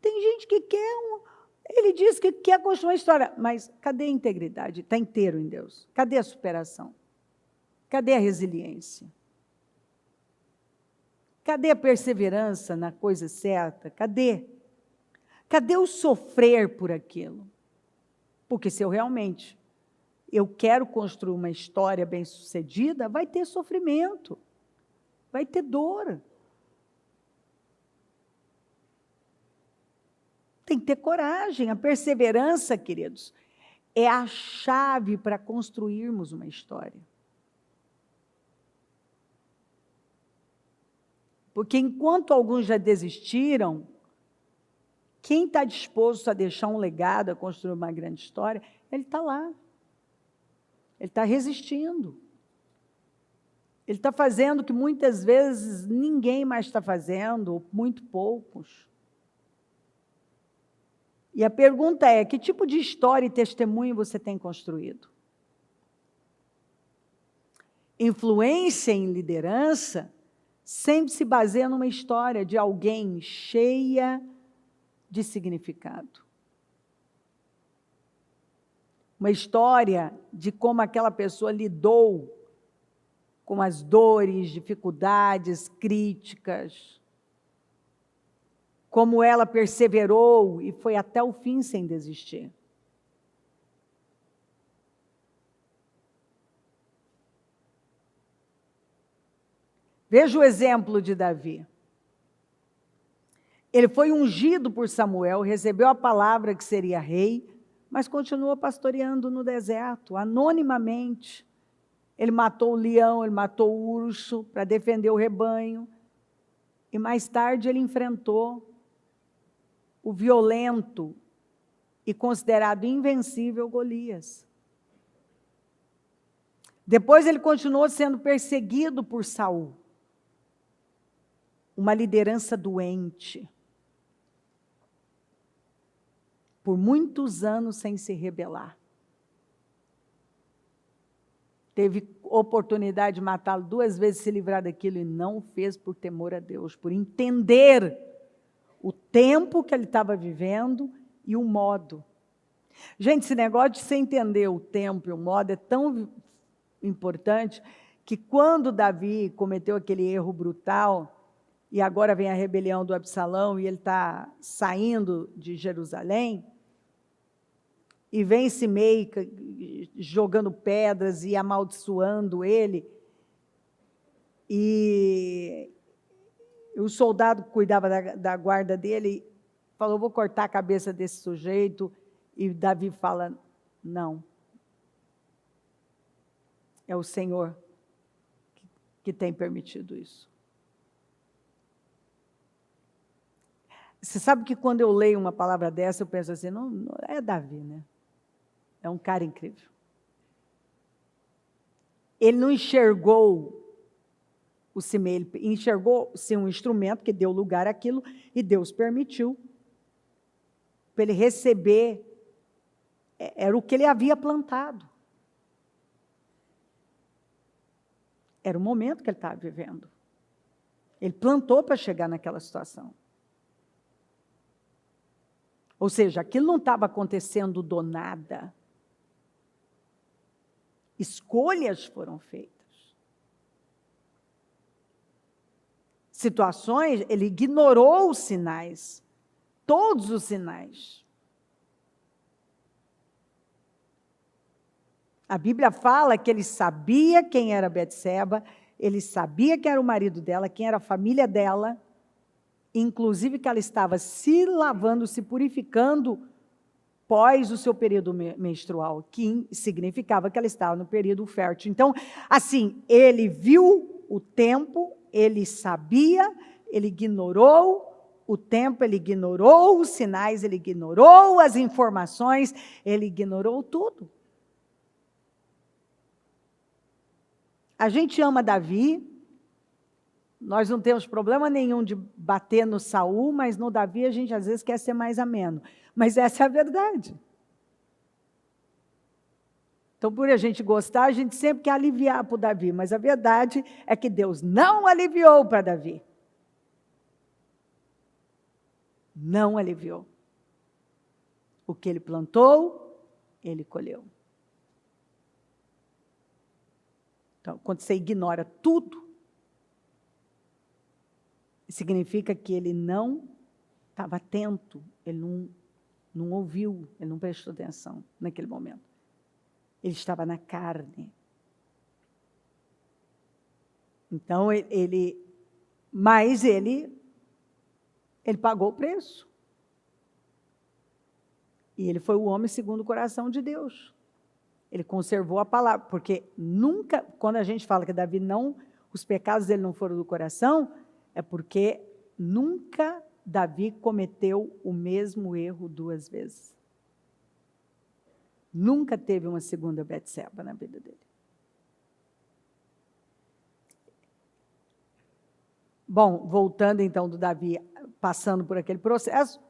Tem gente que quer, ele diz que quer construir uma história, mas cadê a integridade? Está inteiro em Deus. Cadê a superação? Cadê a resiliência? Cadê a perseverança na coisa certa? Cadê? Cadê o sofrer por aquilo? Porque se eu quero construir uma história bem-sucedida, vai ter sofrimento, vai ter dor. Tem que ter coragem. A perseverança, queridos, é a chave para construirmos uma história. Porque enquanto alguns já desistiram, quem está disposto a deixar um legado, a construir uma grande história, ele está lá. Ele está resistindo. Ele está fazendo o que muitas vezes ninguém mais está fazendo, ou muito poucos. E a pergunta é, que tipo de história e testemunho você tem construído? Influência em liderança sempre se baseia numa história de alguém cheia de significado. Uma história de como aquela pessoa lidou com as dores, dificuldades, críticas, como ela perseverou e foi até o fim sem desistir. Veja o exemplo de Davi. Ele foi ungido por Samuel, recebeu a palavra que seria rei, mas continuou pastoreando no deserto, anonimamente. Ele matou o leão, ele matou o urso para defender o rebanho. E mais tarde ele enfrentou o violento e considerado invencível Golias. Depois ele continuou sendo perseguido por Saul, uma liderança doente, por muitos anos sem se rebelar. Teve oportunidade de matá-lo 2 vezes, se livrar daquilo, e não fez por temor a Deus, por entender o tempo que ele estava vivendo e o modo. Gente, esse negócio de você entender o tempo e o modo é tão importante que quando Davi cometeu aquele erro brutal, e agora vem a rebelião do Absalão, e ele está saindo de Jerusalém, e vem Simei jogando pedras e amaldiçoando ele, e o soldado que cuidava da guarda dele falou, vou cortar a cabeça desse sujeito, e Davi fala, não, é o Senhor que tem permitido isso. Você sabe que quando eu leio uma palavra dessa, eu penso assim, não é Davi, né? É um cara incrível. Ele não enxergou o Simei, ele enxergou ser um instrumento que deu lugar àquilo, e Deus permitiu para ele receber, era o que ele havia plantado. Era o momento que ele estava vivendo. Ele plantou para chegar naquela situação. Ou seja, aquilo não estava acontecendo do nada. Escolhas foram feitas. Situações, ele ignorou os sinais, todos os sinais. A Bíblia fala que ele sabia quem era Betseba, ele sabia quem era o marido dela, quem era a família dela, inclusive que ela estava se lavando, se purificando pós o seu período menstrual, que significava que ela estava no período fértil. Então, assim, ele viu o tempo, ele sabia, ele ignorou o tempo, ele ignorou os sinais, ele ignorou as informações, ele ignorou tudo. A gente ama Davi, nós não temos problema nenhum de bater no Saul, mas no Davi a gente às vezes quer ser mais ameno. Mas essa é a verdade. Então, por a gente gostar, a gente sempre quer aliviar para o Davi, mas a verdade é que Deus não aliviou para Davi. Não aliviou. O que ele plantou, ele colheu. Então, quando você ignora tudo, significa que ele não estava atento, Ele não ouviu, ele não prestou atenção naquele momento. Ele estava na carne. Então, mas ele pagou o preço. E ele foi o homem segundo o coração de Deus. Ele conservou a palavra, porque nunca, quando a gente fala que Davi os pecados dele não foram do coração, é porque nunca Davi cometeu o mesmo erro 2 vezes. Nunca teve uma segunda Betseba na vida dele. Bom, voltando então do Davi, passando por aquele processo,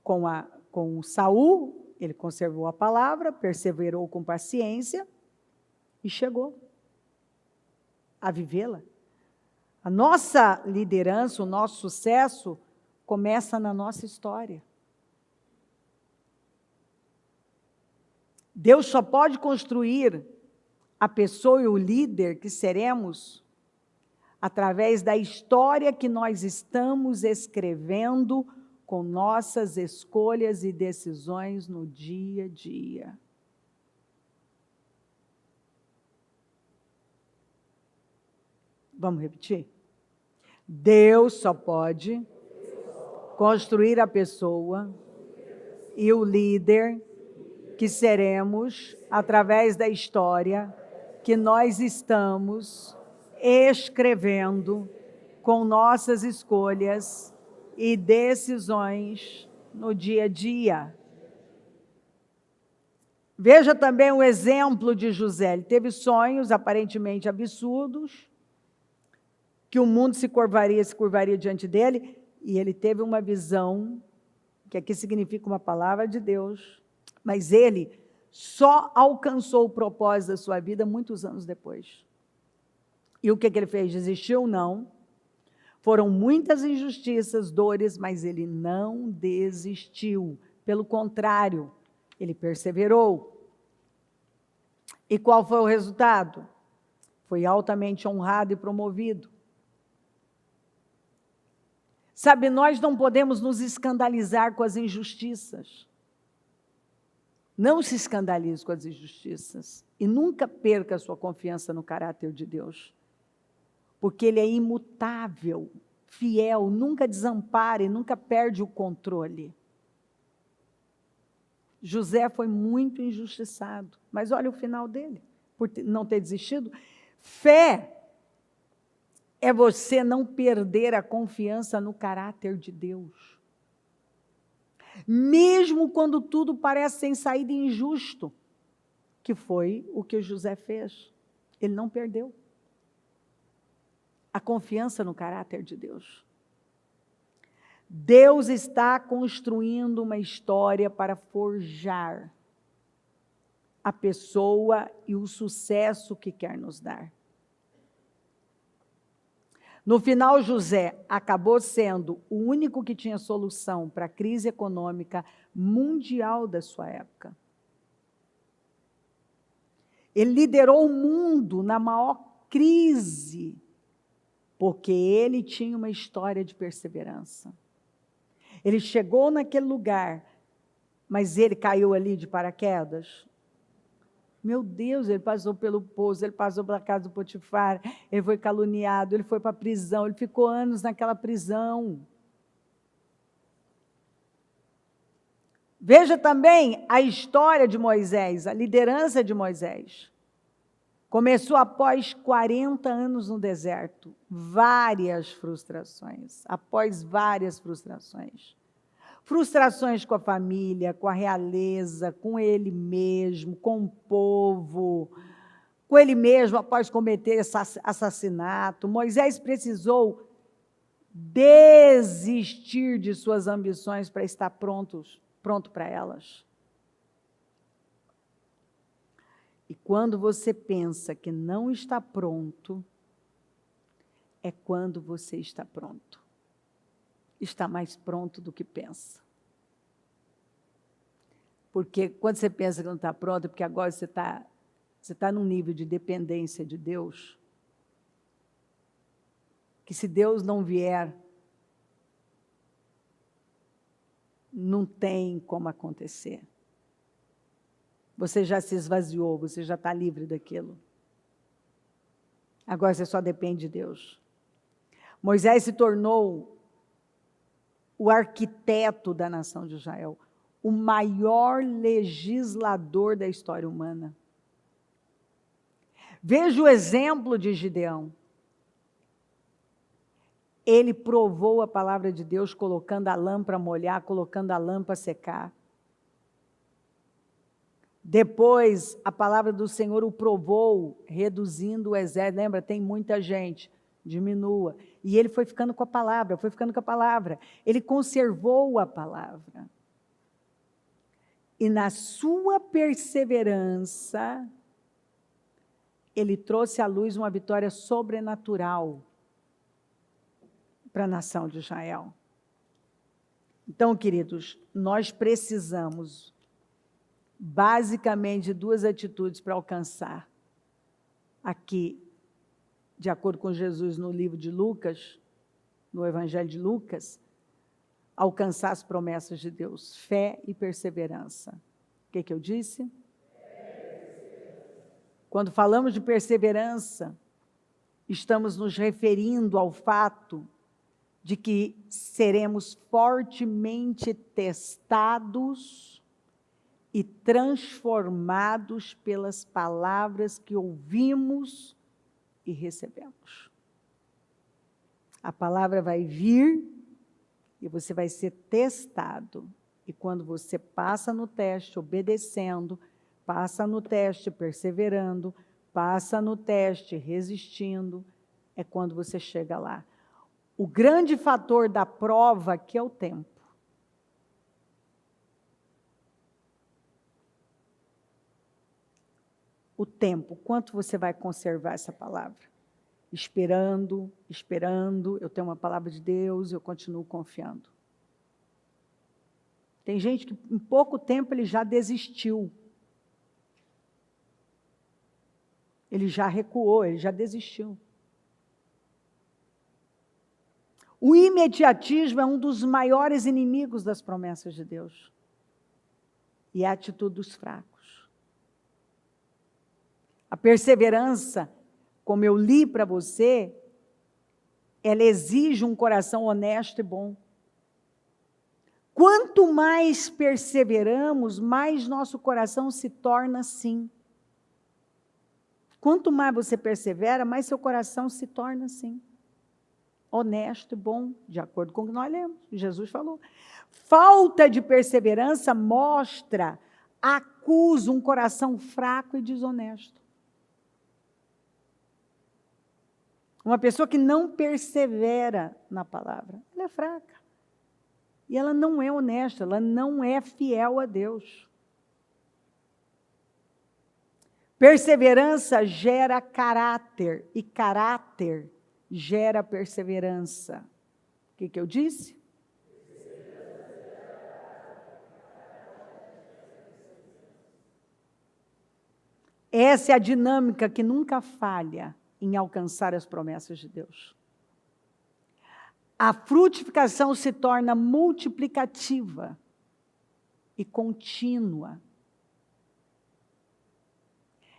com Saul, ele conservou a palavra, perseverou com paciência e chegou a vivê-la. A nossa liderança, o nosso sucesso, começa na nossa história. Deus só pode construir a pessoa e o líder que seremos através da história que nós estamos escrevendo com nossas escolhas e decisões no dia a dia. Vamos repetir? Deus só pode construir a pessoa e o líder que seremos através da história que nós estamos escrevendo com nossas escolhas e decisões no dia a dia. Veja também o exemplo de José. Ele teve sonhos aparentemente absurdos, que o mundo se curvaria diante dele, e ele teve uma visão, que aqui significa uma palavra de Deus, mas ele só alcançou o propósito da sua vida muitos anos depois. E o que ele fez? Desistiu? Não. Foram muitas injustiças, dores, mas ele não desistiu. Pelo contrário, ele perseverou. E qual foi o resultado? Foi altamente honrado e promovido. Sabe, nós não podemos nos escandalizar com as injustiças. Não se escandalize com as injustiças. E nunca perca a sua confiança no caráter de Deus. Porque Ele é imutável, fiel, nunca desampara e nunca perde o controle. José foi muito injustiçado, mas olha o final dele, por não ter desistido. Fé é você não perder a confiança no caráter de Deus. Mesmo quando tudo parece sem saída e injusto, que foi o que José fez. Ele não perdeu a confiança no caráter de Deus. Deus está construindo uma história para forjar a pessoa e o sucesso que quer nos dar. No final, José acabou sendo o único que tinha solução para a crise econômica mundial da sua época. Ele liderou o mundo na maior crise, porque ele tinha uma história de perseverança. Ele chegou naquele lugar, mas ele caiu ali de paraquedas. Meu Deus, ele passou pelo poço, ele passou pela casa do Potifar, ele foi caluniado, ele foi para a prisão, ele ficou anos naquela prisão. Veja também a história de Moisés, a liderança de Moisés. Começou após 40 anos no deserto, várias frustrações, após várias frustrações. Frustrações com a família, com a realeza, com ele mesmo, com o povo, com ele mesmo após cometer assassinato. Moisés precisou desistir de suas ambições para estar pronto para elas. E quando você pensa que não está pronto, é quando você está pronto. Está mais pronto do que pensa. Porque quando você pensa que não está pronto, é porque agora você está num nível de dependência de Deus, que se Deus não vier Não tem como acontecer. Você já se esvaziou, você já está livre daquilo. Agora você só depende de Deus. Moisés se tornou o arquiteto da nação de Israel, o maior legislador da história humana. Veja o exemplo de Gideão. Ele provou a palavra de Deus colocando a lã para molhar, colocando a lã para secar. Depois, a palavra do Senhor o provou, reduzindo o exército. Lembra, tem muita gente, diminua. E ele foi ficando com a palavra, foi ficando com a palavra. Ele conservou a palavra. E na sua perseverança, ele trouxe à luz uma vitória sobrenatural para a nação de Israel. Então, queridos, nós precisamos basicamente de duas atitudes para alcançar aqui, de acordo com Jesus no livro de Lucas, no Evangelho de Lucas, alcançar as promessas de Deus, fé e perseverança. O que eu disse? Quando falamos de perseverança, estamos nos referindo ao fato de que seremos fortemente testados e transformados pelas palavras que ouvimos e recebemos. A palavra vai vir e você vai ser testado. E quando você passa no teste obedecendo, passa no teste perseverando, passa no teste resistindo, é quando você chega lá. O grande fator da prova aqui é o tempo. O tempo, quanto você vai conservar essa palavra? Esperando, eu tenho uma palavra de Deus, eu continuo confiando. Tem gente que em pouco tempo ele já desistiu. Ele já recuou, ele já desistiu. O imediatismo é um dos maiores inimigos das promessas de Deus. E é a atitude dos fracos. A perseverança, como eu li para você, ela exige um coração honesto e bom. Quanto mais perseveramos, mais nosso coração se torna assim. Quanto mais você persevera, mais seu coração se torna assim. Honesto e bom, de acordo com o que nós lemos. Jesus falou. Falta de perseverança acusa um coração fraco e desonesto. Uma pessoa que não persevera na palavra, ela é fraca. E ela não é honesta, ela não é fiel a Deus. Perseverança gera caráter, e caráter gera perseverança. O que eu disse? Essa é a dinâmica que nunca falha em alcançar as promessas de Deus. A frutificação se torna multiplicativa e contínua.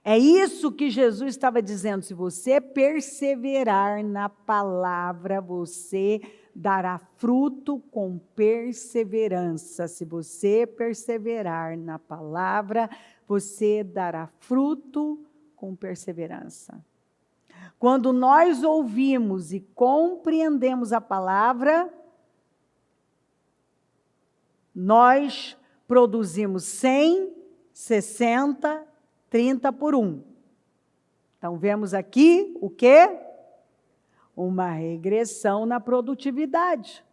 É isso que Jesus estava dizendo, se você perseverar na palavra, você dará fruto com perseverança. Se você perseverar na palavra, você dará fruto com perseverança. Quando nós ouvimos e compreendemos a palavra, nós produzimos 100, 60, 30 por 1. Então, vemos aqui o quê? Uma regressão na produtividade.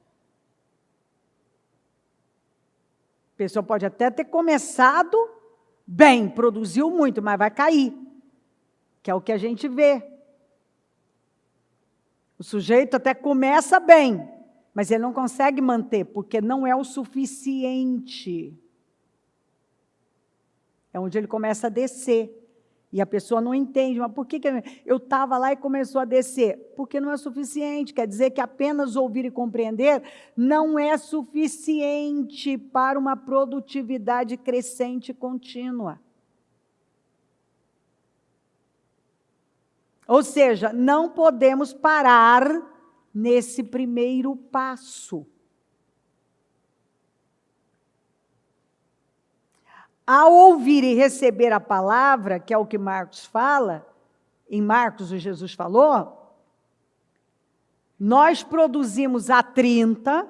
A pessoa pode até ter começado bem, produziu muito, mas vai cair, que é o que a gente vê. O sujeito até começa bem, mas ele não consegue manter, porque não é o suficiente. É onde ele começa a descer. E a pessoa não entende, mas por que eu estava lá e começou a descer? Porque não é suficiente, quer dizer que apenas ouvir e compreender não é suficiente para uma produtividade crescente e contínua. Ou seja, não podemos parar nesse primeiro passo. Ao ouvir e receber a palavra, que é o que Marcos fala, em Marcos o Jesus falou, nós produzimos a 30,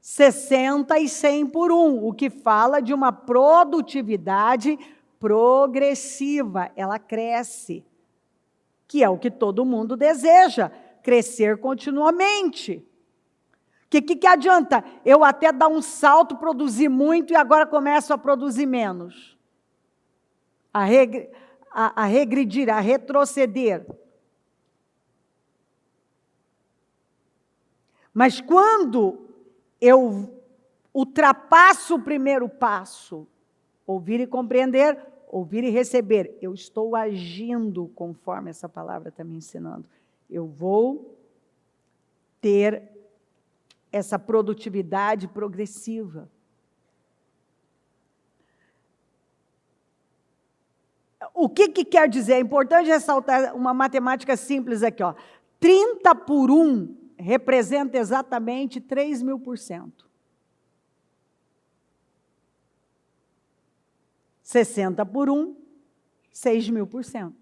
60 e 100 por 1, o que fala de uma produtividade progressiva, ela cresce, que é o que todo mundo deseja, crescer continuamente. Que adianta eu até dar um salto, produzir muito e agora começo a produzir menos? A regredir, a retroceder. Mas quando eu ultrapasso o primeiro passo, ouvir e compreender, ouvir e receber, eu estou agindo conforme essa palavra está me ensinando. Eu vou ter essa produtividade progressiva. O que quer dizer? É importante ressaltar uma matemática simples aqui, ó. 30 por 1 representa exatamente 3.000%. 60 por 1, 6.000%.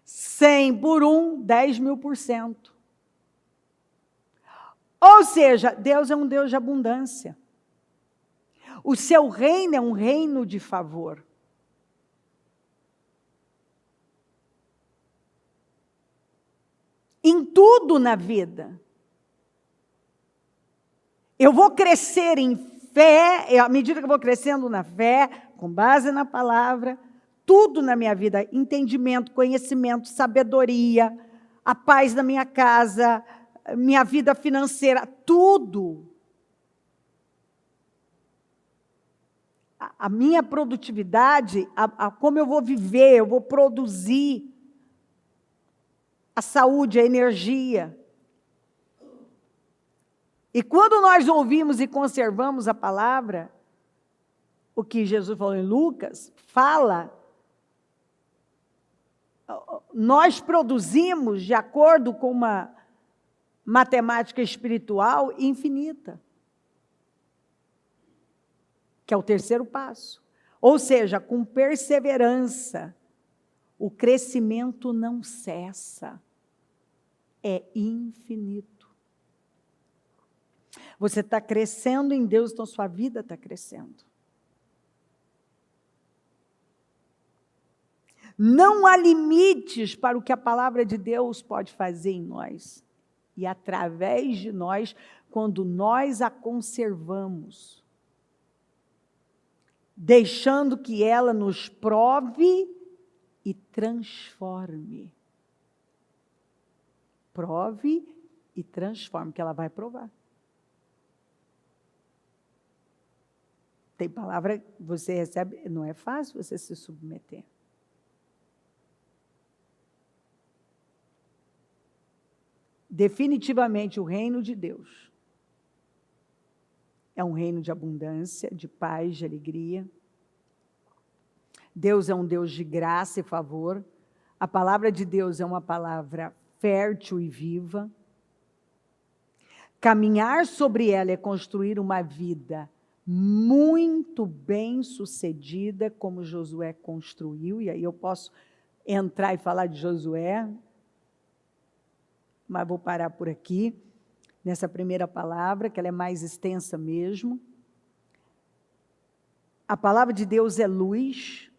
100 por 1, 10.000%. Ou seja, Deus é um Deus de abundância. O seu reino é um reino de favor. Em tudo na vida. Eu vou crescer em fé, à medida que eu vou crescendo na fé, com base na palavra, tudo na minha vida, entendimento, conhecimento, sabedoria, a paz da minha casa, minha vida financeira, tudo. A minha produtividade, como eu vou viver, eu vou produzir, a saúde, a energia. E quando nós ouvimos e conservamos a palavra, o que Jesus falou em Lucas, fala, nós produzimos de acordo com uma matemática espiritual infinita, que é o terceiro passo. Ou seja, com perseverança, o crescimento não cessa, é infinito. Você está crescendo em Deus, então sua vida está crescendo. Não há limites para o que a palavra de Deus pode fazer em nós e através de nós, quando nós a conservamos, deixando que ela nos prove e transforme. Prove e transforme, que ela vai provar. Tem palavra que você recebe, não é fácil você se submeter. Definitivamente o reino de Deus é um reino de abundância, de paz, de alegria. Deus é um Deus de graça e favor. A palavra de Deus é uma palavra fértil e viva. Caminhar sobre ela é construir uma vida muito bem sucedida, como Josué construiu, e aí eu posso entrar e falar de Josué, mas vou parar por aqui, nessa primeira palavra, que ela é mais extensa mesmo. A palavra de Deus é luz,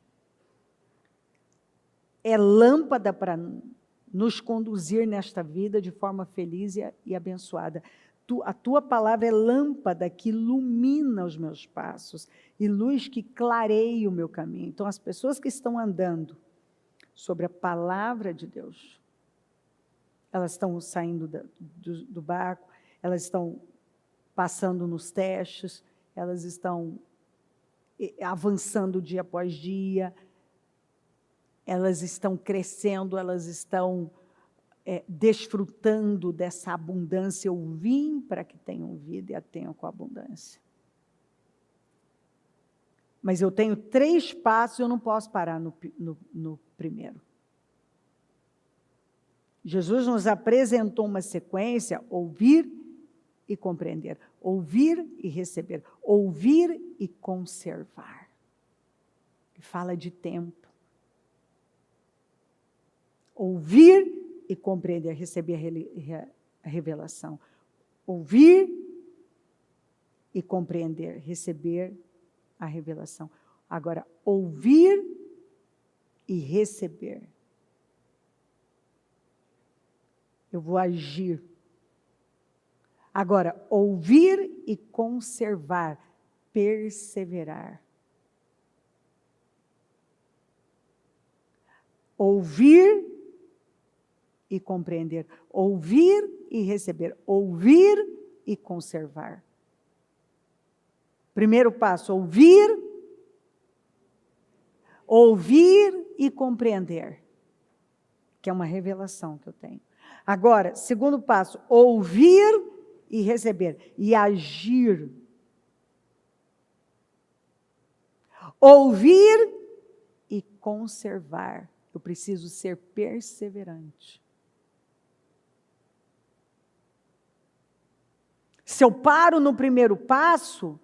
é lâmpada para nos conduzir nesta vida de forma feliz e abençoada. A tua palavra é lâmpada que ilumina os meus passos e luz que clareia o meu caminho. Então, as pessoas que estão andando sobre a palavra de Deus, elas estão saindo do barco, elas estão passando nos testes, elas estão avançando dia após dia, elas estão crescendo, elas estão desfrutando dessa abundância. Eu vim para que tenham vida e a tenham com abundância. Mas eu tenho 3 passos e eu não posso parar no primeiro. Jesus nos apresentou uma sequência: ouvir e compreender, ouvir e receber, ouvir e conservar. Ele fala de tempo. Ouvir e compreender, receber a revelação. Ouvir e compreender, receber a revelação. Agora, ouvir e receber. Eu vou agir. Agora, ouvir e conservar, perseverar. Ouvir e compreender, ouvir e receber, ouvir e conservar. Primeiro passo, ouvir e compreender, que é uma revelação que eu tenho. Agora, segundo passo, ouvir e receber, e agir. Ouvir e conservar. Eu preciso ser perseverante. Se eu paro no primeiro passo,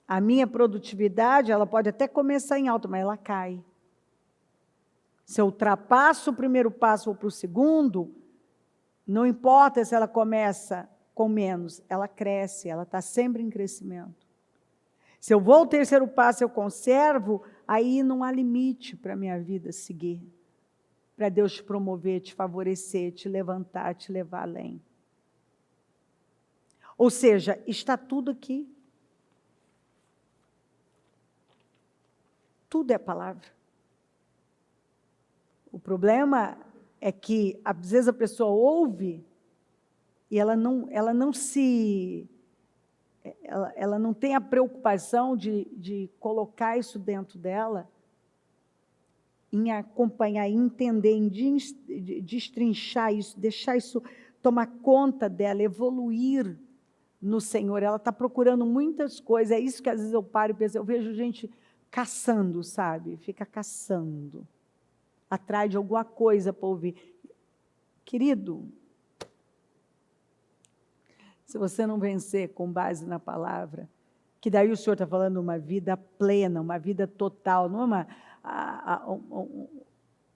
a minha produtividade, ela pode até começar em alto, mas ela cai. Se eu ultrapasso o primeiro passo ou para o segundo, não importa se ela começa com menos, ela cresce, ela está sempre em crescimento. Se eu vou ao terceiro passo, eu conservo, aí não há limite para a minha vida seguir. Para Deus te promover, te favorecer, te levantar, te levar além. Ou seja, está tudo aqui. Tudo é palavra. O problema é que, às vezes, a pessoa ouve e ela não tem a preocupação de colocar isso dentro dela, em acompanhar, em entender, em destrinchar isso, deixar isso tomar conta dela, evoluir no Senhor. Ela está procurando muitas coisas. É isso que às vezes eu paro e penso, eu vejo gente caçando, sabe? Fica caçando, atrás de alguma coisa para ouvir. Querido, se você não vencer com base na palavra, que daí o Senhor está falando uma vida plena, uma vida total, não é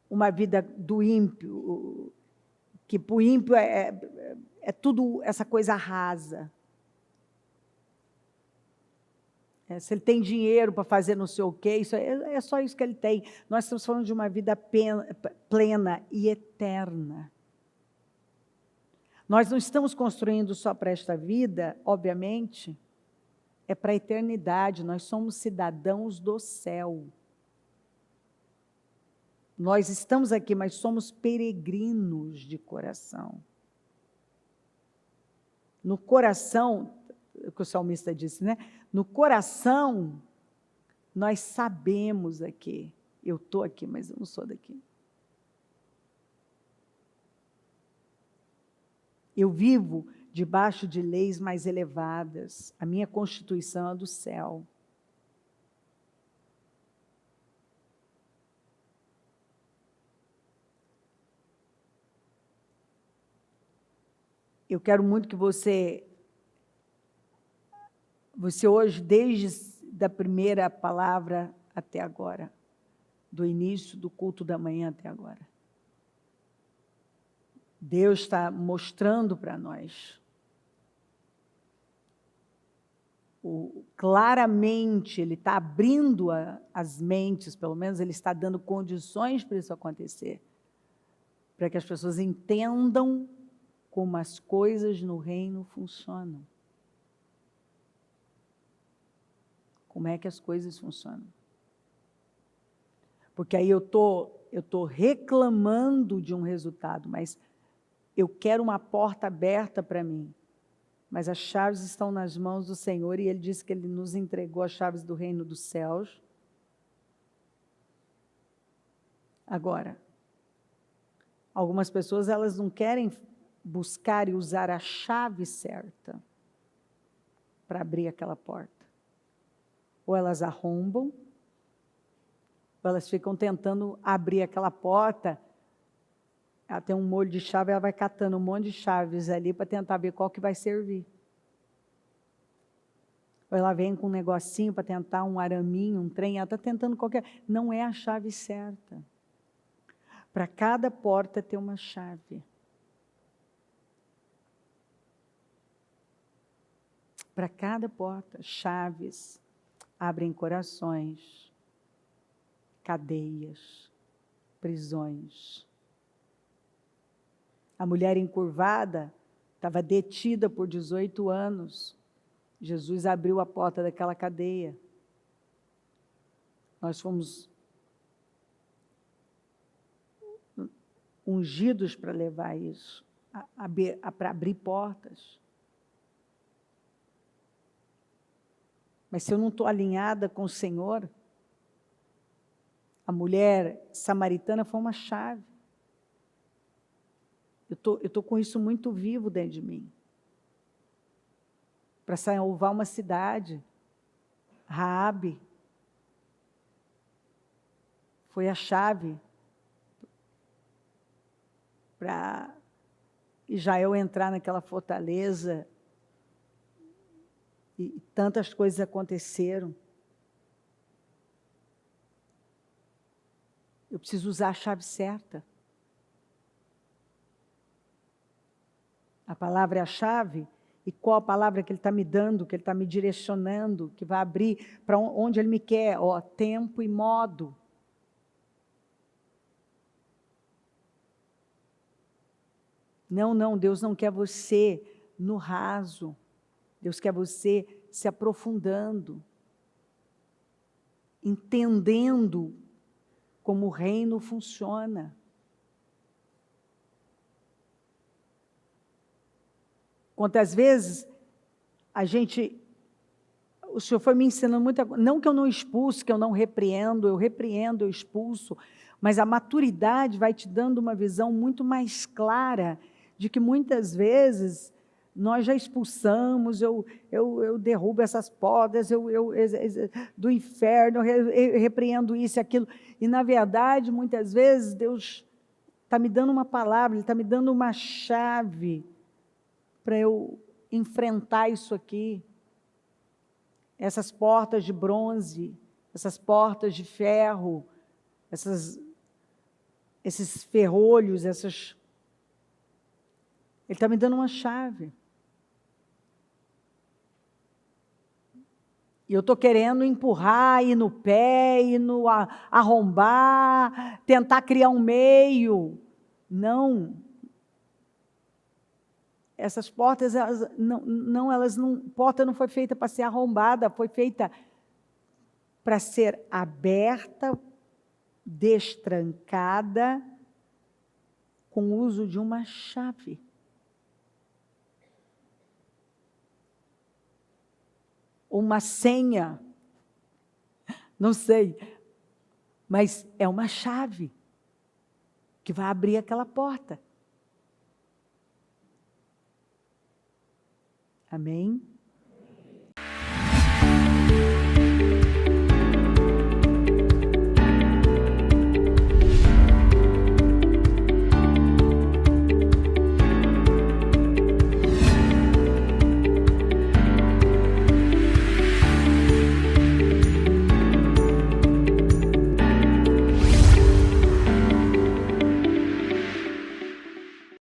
uma vida do ímpio, que para o ímpio é tudo essa coisa rasa. Se ele tem dinheiro para fazer não sei o quê, é só isso que ele tem. Nós estamos falando de uma vida plena e eterna. Nós não estamos construindo só para esta vida, obviamente, é para a eternidade. Nós somos cidadãos do céu. Nós estamos aqui, mas somos peregrinos de coração. No coração, o que o salmista disse, né? No coração, nós sabemos aqui, eu estou aqui, mas eu não sou daqui. Eu vivo debaixo de leis mais elevadas. A minha constituição é do céu. Eu quero muito que você hoje, desde a primeira palavra até agora, do início do culto da manhã até agora, Deus está mostrando para nós, claramente, Ele está abrindo as mentes, pelo menos Ele está dando condições para isso acontecer, para que as pessoas entendam como as coisas no reino funcionam. Como é que as coisas funcionam? Porque aí eu tô reclamando de um resultado, mas eu quero uma porta aberta para mim. Mas as chaves estão nas mãos do Senhor, e Ele disse que Ele nos entregou as chaves do reino dos céus. Agora, algumas pessoas, elas não querem buscar e usar a chave certa para abrir aquela porta. Ou elas arrombam, ou elas ficam tentando abrir aquela porta. Ela tem um molho de chave, ela vai catando um monte de chaves ali para tentar ver qual que vai servir. Ou ela vem com um negocinho para tentar um araminho, um trem, ela está tentando qualquer... Não é a chave certa. Para cada porta tem uma chave. Para cada porta, chaves abrem corações, cadeias, prisões. A mulher encurvada estava detida por 18 anos. Jesus abriu a porta daquela cadeia. Nós fomos ungidos para levar isso, para abrir portas. Mas se eu não estou alinhada com o Senhor, a mulher samaritana foi uma chave. Eu estou com isso muito vivo dentro de mim. Para salvar uma cidade, Raabe foi a chave para Israel entrar naquela fortaleza e tantas coisas aconteceram. Eu preciso usar a chave certa. A palavra é a chave, e qual a palavra que Ele está me dando, que Ele está me direcionando, que vai abrir para onde Ele me quer, ó, tempo e modo. Não, Deus não quer você no raso. Deus quer você se aprofundando, entendendo como o reino funciona. Quantas vezes o Senhor foi me ensinando muita coisa, não que eu não expulso, que eu não repreendo, eu expulso, mas a maturidade vai te dando uma visão muito mais clara de que muitas vezes nós já expulsamos, eu derrubo essas portas, do inferno, eu repreendo isso e aquilo, e na verdade, muitas vezes, Deus está me dando uma palavra, Ele está me dando uma chave para eu enfrentar isso aqui, essas portas de bronze, essas portas de ferro, esses ferrolhos, Ele está me dando uma chave. E eu estou querendo empurrar, ir no pé, arrombar, tentar criar um meio. Não. Essas portas, porta não foi feita para ser arrombada, foi feita para ser aberta, destrancada, com o uso de uma chave. Uma senha, não sei, mas é uma chave que vai abrir aquela porta. Amém?